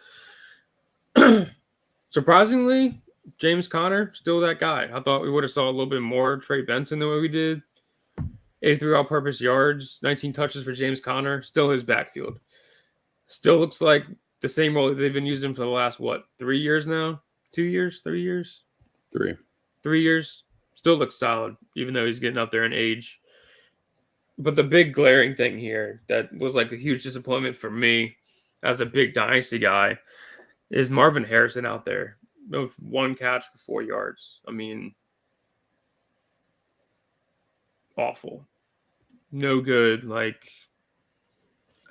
surprisingly, James Conner, still that guy. I thought we would have saw a little bit more Trey Benson than what we did. 83 all-purpose yards, 19 touches for James Conner, still his backfield. Still looks like the same role that they've been using for the last, 3 years now? 2 years? 3 years? 3. 3 years. Still looks solid, even though he's getting up there in age. But the big glaring thing here that was like a huge disappointment for me as a big dynasty guy is Marvin Harrison out there with 1 catch for 4 yards. I mean, awful. No good. I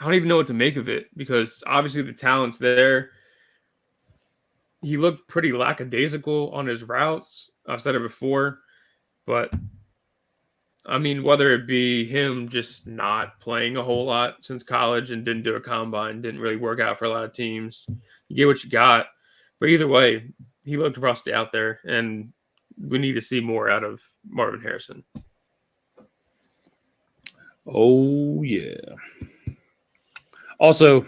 don't even know what to make of it because obviously the talent's there. He looked pretty lackadaisical on his routes. I've said it before, but I mean, whether it be him just not playing a whole lot since college and didn't do a combine, didn't really work out for a lot of teams. You get what you got. But either way, he looked rusty out there, and we need to see more out of Marvin Harrison. Oh, yeah. Also,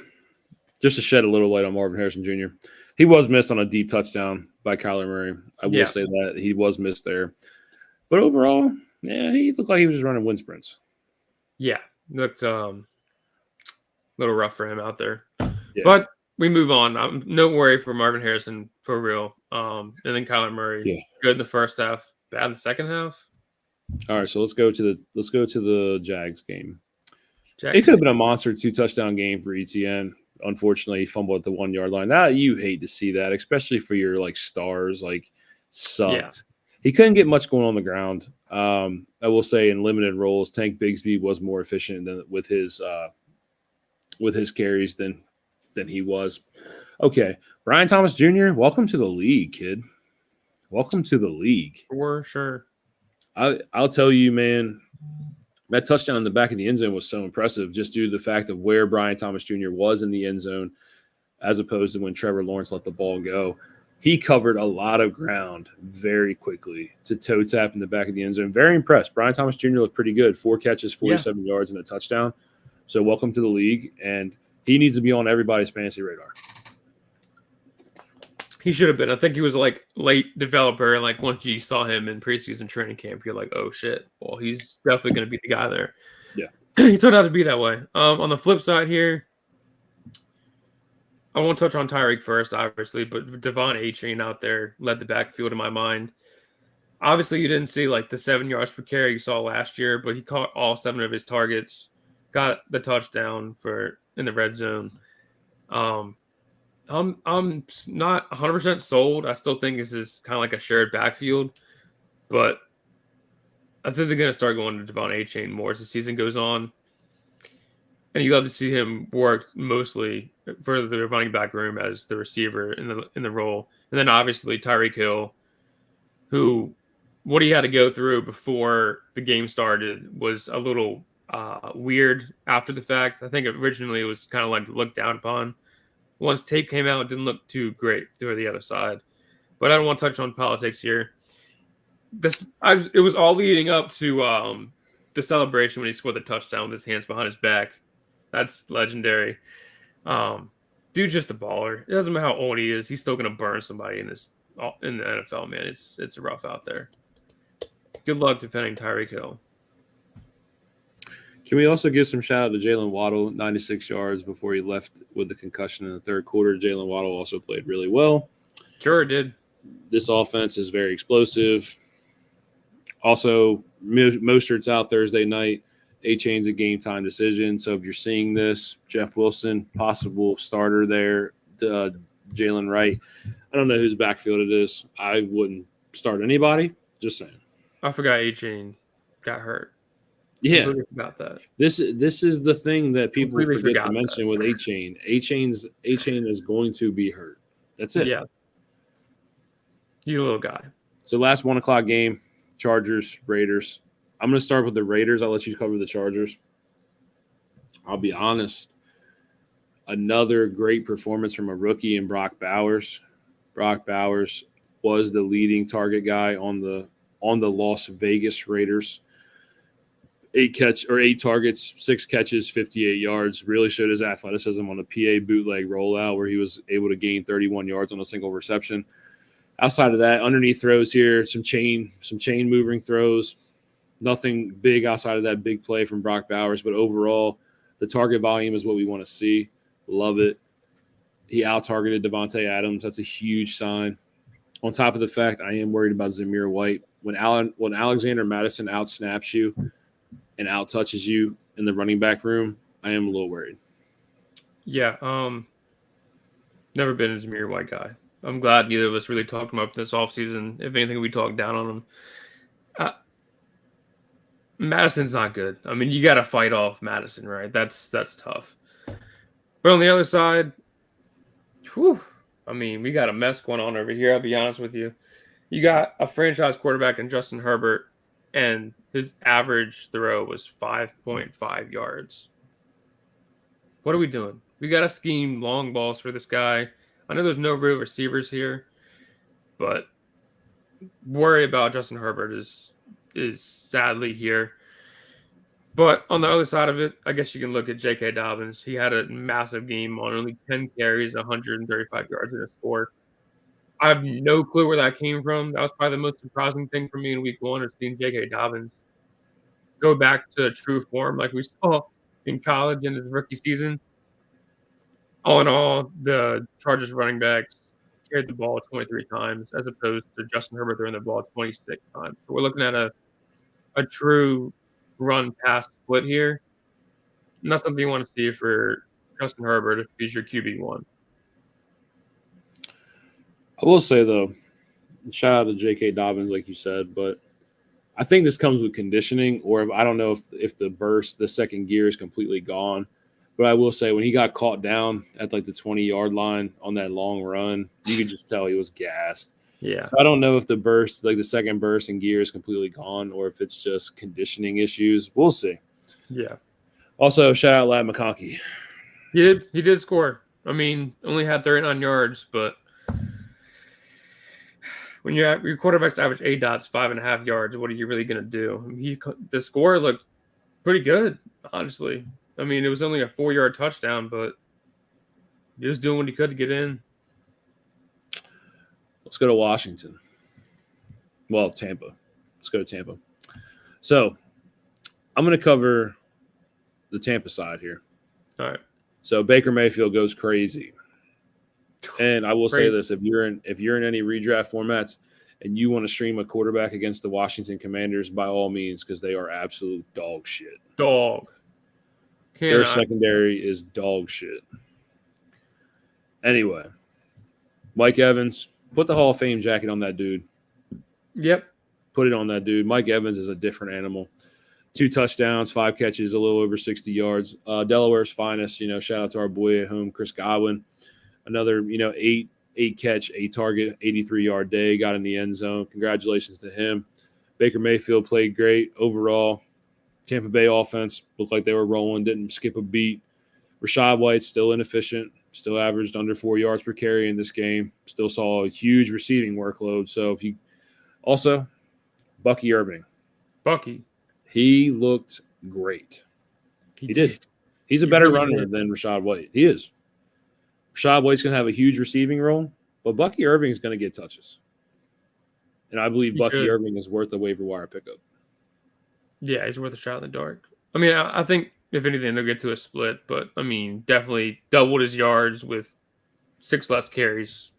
just to shed a little light on Marvin Harrison Jr., he was missed on a deep touchdown by Kyler Murray. I will say that. He was missed there. But overall, yeah, he looked like he was just running wind sprints. Yeah, looked a little rough for him out there. Yeah. But we move on. No worry for Marvin Harrison for real. And then Kyler Murray, good in the first half, bad in the second half. All right, so let's go to the Jags game. It could have been a monster 2-touchdown game for ETN. unfortunately, he fumbled at the 1 yard line. Now you hate to see that, especially for your like stars. Like, sucked. He couldn't get much going on the ground. I will say in limited roles, Tank Bigsby was more efficient than with his carries than he was. Okay, Brian Thomas Jr., welcome to the league, kid. Welcome to the league. For sure. I'll tell you, man, that touchdown in the back of the end zone was so impressive just due to the fact of where Brian Thomas Jr. was in the end zone as opposed to when Trevor Lawrence let the ball go. He covered a lot of ground very quickly to toe tap in the back of the end zone. Very impressed. Brian Thomas Jr. looked pretty good. 4 catches, 47 yards, and a touchdown. So welcome to the league, and he needs to be on everybody's fantasy radar. He should have been. I think he was like late developer. Like once you saw him in preseason training camp, you're like, oh shit. Well, he's definitely going to be the guy there. Yeah. He turned out to be that way. On the flip side here, I won't touch on Tyreek first, obviously, but Devon A-Chain out there led the backfield in my mind. Obviously, you didn't see like the 7 yards per carry you saw last year, but he caught all 7 of his targets, got the touchdown in the red zone. I'm not 100% sold. I still think this is kind of like a shared backfield, but I think they're going to start going to Devon A-Chain more as the season goes on. And you love to see him work mostly for the running back room as the receiver in the role. And then obviously Tyreek Hill, who what he had to go through before the game started was a little weird after the fact. I think originally it was kind of like looked down upon. Once tape came out, it didn't look too great through the other side. But I don't want to touch on politics here. It was all leading up to the celebration when he scored the touchdown with his hands behind his back. That's legendary. Dude's just a baller. It doesn't matter how old he is. He's still going to burn somebody in the NFL, man. It's rough out there. Good luck defending Tyreek Hill. Can we also give some shout out to Jalen Waddle, 96 yards before he left with the concussion in the third quarter. Jalen Waddle also played really well. Sure did. This offense is very explosive. Also, Mostert's out Thursday night. A-Chain's a game-time decision. So if you're seeing this, Jeff Wilson, possible starter there, Jalen Wright. I don't know whose backfield it is. I wouldn't start anybody. Just saying. I forgot A-Chain got hurt. Yeah. About that. This is the thing that people forget to mention with A-Chain. A-Chain is going to be hurt. That's it. Yeah. He's a little guy. So last 1 o'clock game, Chargers, Raiders. I'm going to start with the Raiders. I'll let you cover the Chargers. I'll be honest. Another great performance from a rookie in Brock Bowers. Brock Bowers was the leading target guy on the Las Vegas Raiders. 8 targets, 6 catches, 58 yards. Really showed his athleticism on a PA bootleg rollout where he was able to gain 31 yards on a single reception. Outside of that, underneath throws here, some chain moving throws. Nothing big outside of that big play from Brock Bowers, but overall, the target volume is what we want to see. Love it. He out-targeted Devontae Adams. That's a huge sign. On top of the fact, I am worried about Zamir White. When Alexander Madison out-snaps you and out-touches you in the running back room, I am a little worried. Yeah, never been a Zamir White guy. I'm glad neither of us really talked him up this offseason. If anything, we talked down on him. Madison's not good. I mean, you got to fight off Madison, right? That's tough. But on the other side, I mean, we got a mess going on over here, I'll be honest with you. You got a franchise quarterback in Justin Herbert, and his average throw was 5.5 yards. What are we doing? We got to scheme long balls for this guy. I know there's no real receivers here, but worry about Justin Herbert is sadly here. But on the other side of it, I guess you can look at J.K. Dobbins. He had a massive game on only 10 carries, 135 yards, and a score. I have no clue where that came from. That was probably the most surprising thing for me in week 1 is seeing J.K. Dobbins go back to true form like we saw in college in his rookie season. All in all, the Chargers running backs carried the ball 23 times as opposed to Justin Herbert throwing the ball 26 times. So we're looking at a true run-pass split here. And that's something you want to see for Justin Herbert if he's your QB1. I will say, though, shout out to J.K. Dobbins, like you said, but I think this comes with conditioning, or I don't know if the second gear is completely gone. But I will say when he got caught down at like the 20-yard line on that long run, you could just tell he was gassed. Yeah. So I don't know if the burst, like the second burst in gear, is completely gone or if it's just conditioning issues. We'll see. Yeah. Also, shout out Lat McConkey. He did score. I mean, only had 39 yards, but when your quarterback's average A dot's 5.5 yards, what are you really going to do? The score looked pretty good, honestly. I mean, it was only a 4-yard touchdown, but he was doing what he could to get in. Let's go to Washington. Well, Tampa. Let's go to Tampa. So I'm going to cover the Tampa side here. All right. So Baker Mayfield goes crazy. And I will say this, if you're in any redraft formats and you want to stream a quarterback against the Washington Commanders, by all means, because they are absolute dog shit. Their secondary is dog shit. Anyway, Mike Evans, put the Hall of Fame jacket on that dude. Yep. Put it on that dude. Mike Evans is a different animal. 2 touchdowns, 5 catches, a little over 60 yards. Delaware's finest, shout out to our boy at home, Chris Godwin. Another, 8 catch, 8 target, 83-yard day, got in the end zone. Congratulations to him. Baker Mayfield played great overall. Tampa Bay offense looked like they were rolling, didn't skip a beat. Rachaad White still inefficient, still averaged under 4 yards per carry in this game. Still saw a huge receiving workload. So if you also Bucky Irving. He looked great. He did. He's a better runner than Rachaad White. He is. Rachaad White's going to have a huge receiving role, but Bucky Irving is going to get touches. And I believe Bucky Irving is worth a waiver wire pickup. Yeah, he's worth a shot in the dark. I mean, I think if anything, they'll get to a split, but I mean, definitely doubled his yards with 6 less carries.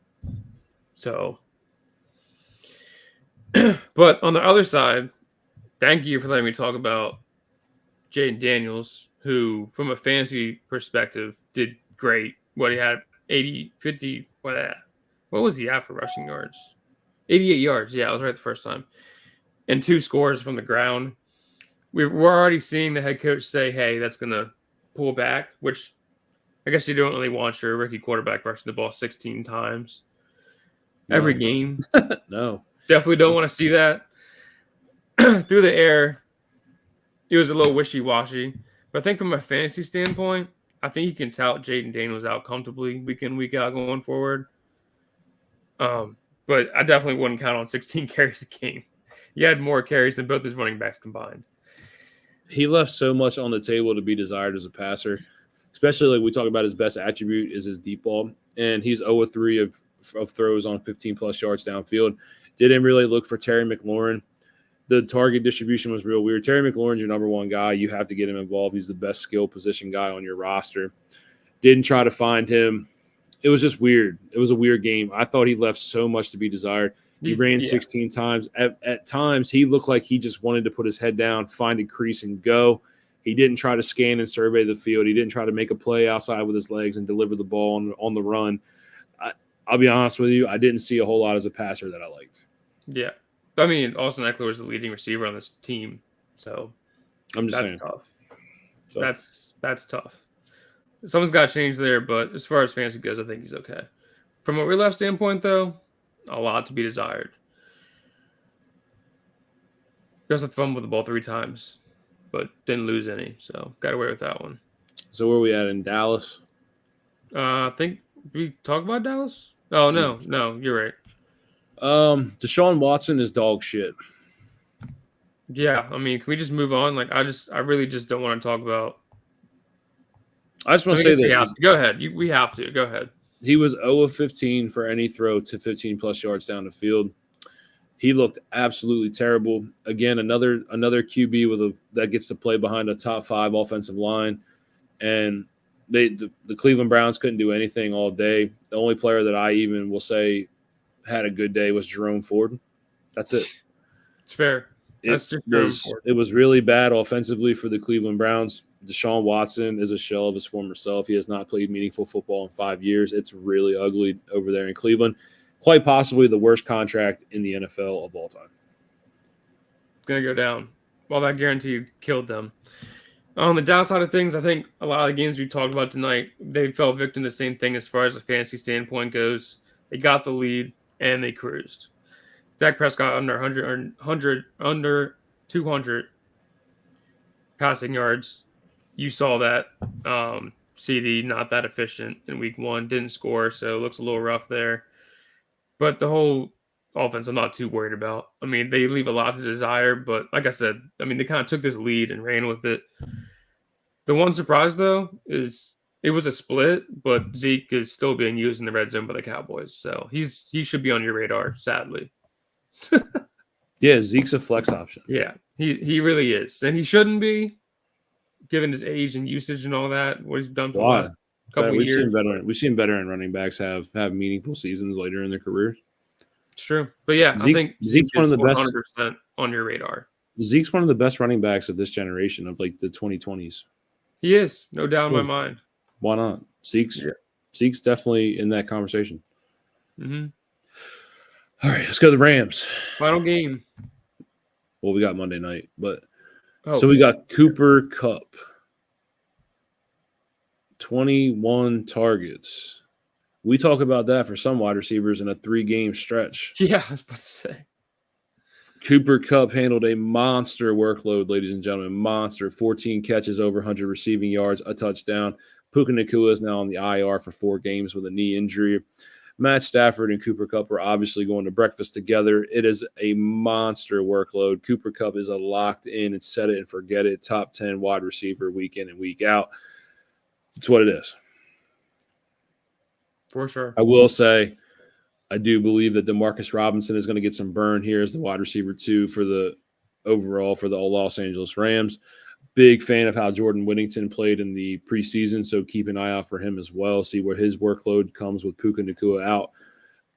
So, but on the other side, thank you for letting me talk about Jaden Daniels, who, from a fantasy perspective, did great. What he had 50, what was he at for rushing yards? 88 yards. Yeah, I was right the first time. And 2 scores from the ground. We're already seeing the head coach say, hey, that's going to pull back, which I guess you don't really want your rookie quarterback rushing the ball 16 times every game. No. Definitely don't want to see that. Through the air, it was a little wishy-washy. But I think from a fantasy standpoint, I think he can tout Jaden Daniels out comfortably week in, week out going forward. But I definitely wouldn't count on 16 carries a game. He had more carries than both his running backs combined. He left so much on the table to be desired as a passer, especially like we talk about his best attribute is his deep ball. And he's 0-3 of throws on 15-plus yards downfield. Didn't really look for Terry McLaurin. The target distribution was real weird. Terry McLaurin's your number 1 guy. You have to get him involved. He's the best skill position guy on your roster. Didn't try to find him. It was just weird. It was a weird game. I thought he left so much to be desired. He ran 16 times. At times, he looked like he just wanted to put his head down, find a crease, and go. He didn't try to scan and survey the field. He didn't try to make a play outside with his legs and deliver the ball on the run. I'll be honest with you. I didn't see a whole lot as a passer that I liked. Yeah. I mean, Austin Eckler was the leading receiver on this team. So I'm just saying. Tough. So. That's tough. Someone's got to change there, but as far as fantasy goes, I think he's okay. From a real life standpoint, though, a lot to be desired. He also fumbled with the ball 3 times, but didn't lose any, so got away with that one. So where are we at in Dallas? I think we talk about Dallas. Oh no, you're right. Deshaun Watson is dog shit. Yeah, I mean, can we just move on? Like, I really just don't want to talk about. I just want to say this. Go ahead. We have to. Go ahead. He was 0-15 for any throw to 15-plus yards down the field. He looked absolutely terrible. Again, another QB that gets to play behind a top 5 offensive line, and the Cleveland Browns couldn't do anything all day. The only player that I even will say had a good day was Jerome Ford. That's it. It's fair. It was really bad offensively for the Cleveland Browns. Deshaun Watson is a shell of his former self. He has not played meaningful football in 5 years. It's really ugly over there in Cleveland. Quite possibly the worst contract in the NFL of all time. It's going to go down. Well, that guarantee killed them. On the downside of things, I think a lot of the games we talked about tonight, they fell victim to the same thing as far as the fantasy standpoint goes. They got the lead, and they cruised. Dak Prescott under 200 passing yards. You saw that. CD not that efficient in week 1, didn't score, so it looks a little rough there. But the whole offense I'm not too worried about. I mean, they leave a lot to desire, but like I said, I mean, they kind of took this lead and ran with it. The one surprise, though, is it was a split, but Zeke is still being used in the red zone by the Cowboys, so he should be on your radar, sadly. Yeah, Zeke's a flex option. Yeah, he really is, and he shouldn't be, given his age and usage and all that. What he's done for the last couple of years. We've seen veteran running backs have meaningful seasons later in their careers. It's true, but yeah, I think Zeke's one of the best 100% on your radar. Zeke's one of the best running backs of this generation of like the 2020s. He is, no doubt in my mind. Why not? Zeke's definitely in that conversation. Mm-hmm. All right, let's go to the Rams. Final game. Well, we got Monday night, but so we got Cooper Kupp. 21 targets. We talk about that for some wide receivers in a 3-game stretch. Yeah, I was about to say. Cooper Kupp handled a monster workload, ladies and gentlemen. Monster. 14 catches, over 100 receiving yards, a touchdown. Puka Nacua is now on the IR for 4 games with a knee injury. Matt Stafford and Cooper Kupp are obviously going to breakfast together. It is a monster workload. Cooper Kupp is a locked in and set it and forget it top 10 wide receiver week in and week out. It's what it is. For sure. I will say, I do believe that DeMarcus Robinson is going to get some burn here as the wide receiver 2 for the overall for the Los Angeles Rams. Big fan of how Jordan Whittington played in the preseason, so keep an eye out for him as well. See where his workload comes with Puka Nacua out.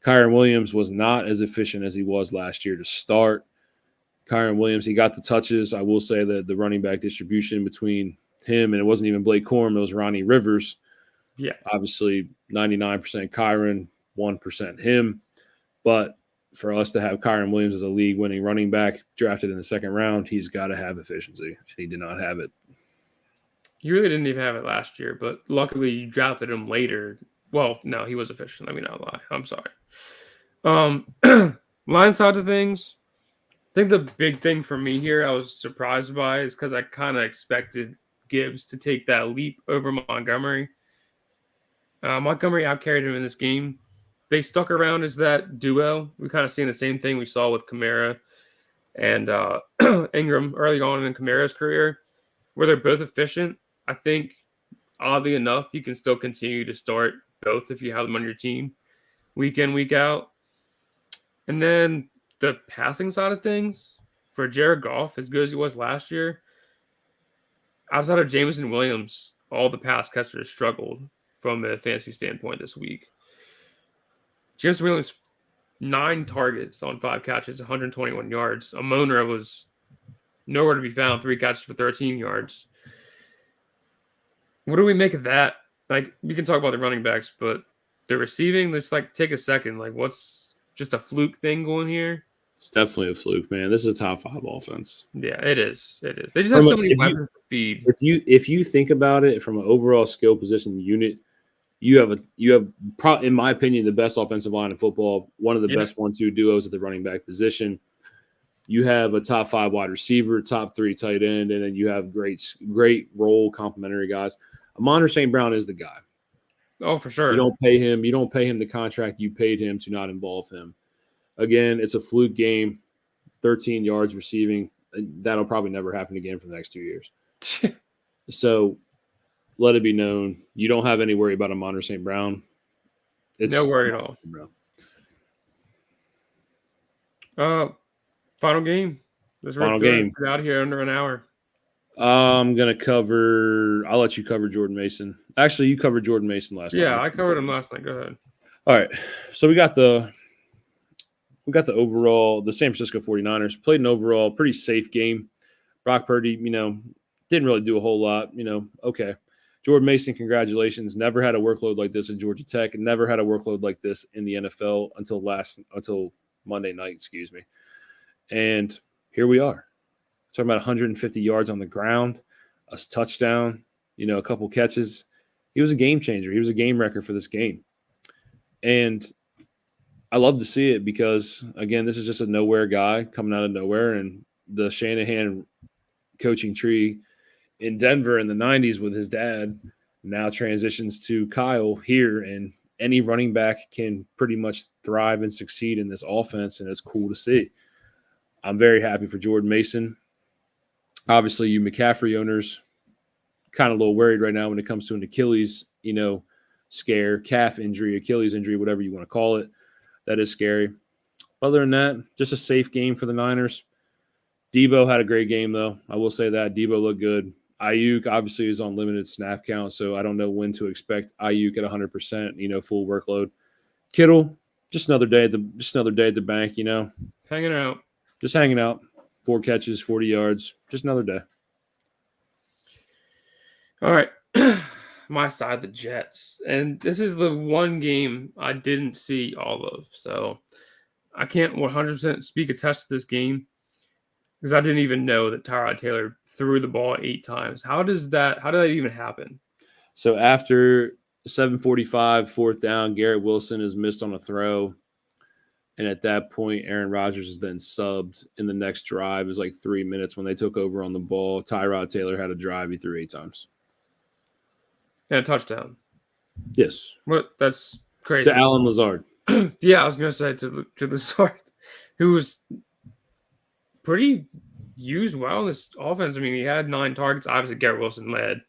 Kyren Williams was not as efficient as he was last year to start. Kyren Williams, he got the touches. I will say that the running back distribution between him and it wasn't even Blake Corum, it was Ronnie Rivers. Yeah. Obviously, 99% Kyren, 1% him. But for us to have Kyren Williams as a league-winning running back drafted in the 2nd round, he's got to have efficiency, and he did not have it. He really didn't even have it last year, but luckily you drafted him later. Well, no, he was efficient. Let me not lie. I'm sorry. Line side of things, I think the big thing for me here I was surprised by is because I kind of expected Gibbs to take that leap over Montgomery. Montgomery outcarried him in this game. They stuck around as that duo. We kind of seen the same thing we saw with Kamara and Ingram early on in Kamara's career, where they're both efficient. I think, oddly enough, you can still continue to start both if you have them on your team week in, week out. And then the passing side of things, for Jared Goff, as good as he was last year, outside of Jameson Williams, all the pass catchers struggled from a fantasy standpoint this week. James Williams, 9 targets on 5 catches, 121 yards. Amonra was nowhere to be found, 3 catches for 13 yards. What do we make of that? Like, we can talk about the running backs, but the receiving, let's take a second. Like, what's just a fluke thing going here? It's definitely a fluke, man. This is a top 5 offense. Yeah, it is. It is. They just have so many weapons to feed. If you think about it from an overall skill position unit, you have in my opinion, the best offensive line in football, one of the best 1-2 duos at the running back position. You have a top 5 wide receiver, top 3 tight end, and then you have great role complementary guys. Amon St. Brown is the guy. Oh, for sure. You don't pay him the contract you paid him to not involve him. Again, it's a fluke game, 13 yards receiving. That'll probably never happen again for the next 2 years. So let it be known, you don't have any worry about Amon St. Brown. It's no worry at all. Final game. Final game. We're out of here under an hour. I'll let you cover Jordan Mason. Actually, you covered Jordan Mason last night. Yeah, I covered him last night. Go ahead. All right. So we got the we got the San Francisco 49ers played an overall pretty safe game. Brock Purdy, didn't really do a whole lot, okay. Jordan Mason, congratulations. Never had a workload like this in Georgia Tech, and never had a workload like this in the NFL until Monday night, excuse me. And here we are. Talking about 150 yards on the ground, a touchdown, a couple catches. He was a game changer. He was a game wrecker for this game. And I love to see it because, again, this is just a nowhere guy coming out of nowhere. And the Shanahan coaching tree in Denver in the 90s with his dad now transitions to Kyle here. And any running back can pretty much thrive and succeed in this offense. And it's cool to see. I'm very happy for Jordan Mason. Obviously, you McCaffrey owners kind of a little worried right now when it comes to an Achilles, scare, calf injury, Achilles injury, whatever you want to call it. That is scary. Other than that, just a safe game for the Niners. Debo had a great game, though. I will say that. Debo looked good. Ayuk obviously is on limited snap count, so I don't know when to expect Ayuk at 100%, full workload. Kittle, just another day at the bank, Hanging out. Just hanging out. 4 catches, 40 yards. Just another day. All right. My side, the Jets. And this is the one game I didn't see all of. So I can't 100% speak attest to this game because I didn't even know that Tyrod Taylor threw the ball 8 times. How did that even happen? So after 7:45, 4th down, Garrett Wilson is missed on a throw. And at that point, Aaron Rodgers is then subbed in the next drive. It was like 3 minutes when they took over on the ball. Tyrod Taylor had a drive. He threw 8 times. And a touchdown. Yes. What? That's crazy. To Alan Lazard. Yeah, I was going to say to Lazard, who was pretty used well in this offense. I mean, he had 9 targets. Obviously, Garrett Wilson led.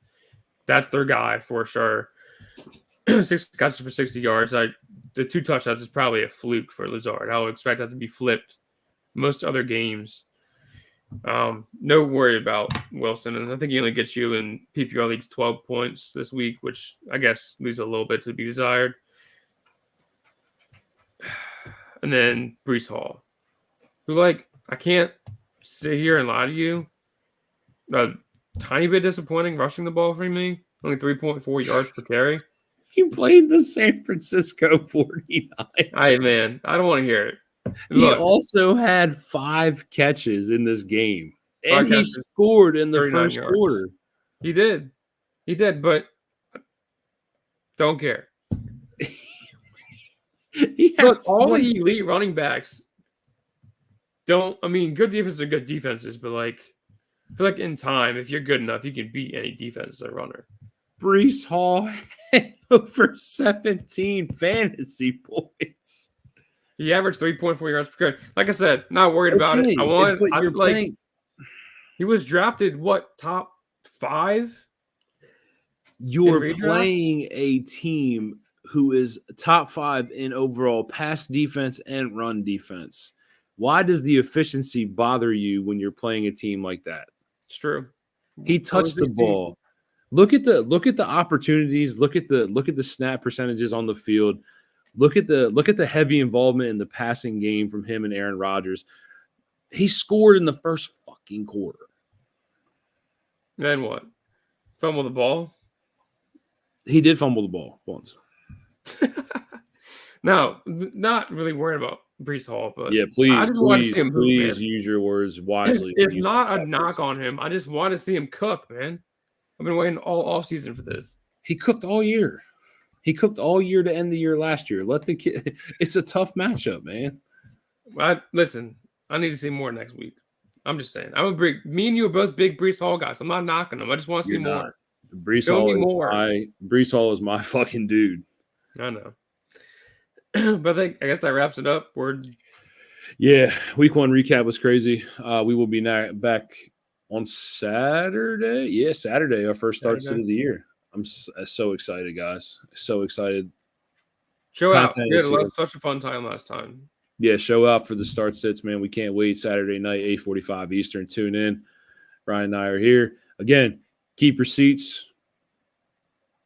That's their guy for sure. 6 catches for 60 yards. The 2 touchdowns is probably a fluke for Lazard. I would expect that to be flipped most other games. No worry about Wilson. And I think he only gets you in PPR leagues 12 points this week, which I guess leaves a little bit to be desired. And then Breece Hall, who, I can't sit here and lie to you. A tiny bit disappointing rushing the ball for me. Only 3.4 yards per carry. You played the San Francisco 49. Hey, man, I don't want to hear it. He also had 5 catches in this game. And he scored in the first quarter. He did, but don't care. Look, all the elite running backs good defenses are good defenses, but I feel like in time, if you're good enough, you can beat any defense as a runner. Breece Hall had over 17 fantasy points. He averaged 3.4 yards per carry. Like I said, not worried about it. He was drafted, top 5? You're playing a team who is top 5 in overall pass defense and run defense. Why does the efficiency bother you when you're playing a team like that? It's true. He touched the ball. Look at the opportunities. Look at the snap percentages on the field. Look at the heavy involvement in the passing game from him and Aaron Rodgers. He scored in the first fucking quarter. Then what? Fumble the ball? He did fumble the ball once. No, not really worried about Breece Hall, but yeah, please use your words wisely. It's not a knock on him. I just want to see him cook, man. I've been waiting all offseason for this. He cooked all year. He cooked all year to end the year last year. Let the kid. It's a tough matchup, man. Listen, I need to see more next week. I'm just saying. Me and you are both big Breece Hall guys. I'm not knocking him. I just want to see more. Breece Hall is my fucking dude. I know. But I guess that wraps it up. Yeah, week 1 recap was crazy. We will be back on Saturday. Yeah, Saturday, our first start of the year. I'm so excited, guys. So excited. Show out. We had such a fun time last time. Yeah, show out for the start sits, man. We can't wait. Saturday night, 8:45 Eastern. Tune in. Ryan and I are here. Again, keep receipts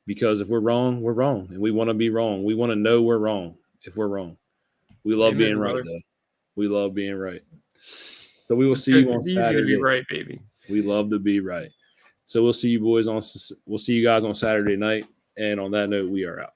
because if we're wrong, we're wrong. And we want to be wrong. We want to know we're wrong if we're wrong. We love being right, though. We love being right. So we will see you on Saturday. Easy to be right, baby. We love to be right. So we'll see you guys on Saturday night. And on that note, we are out.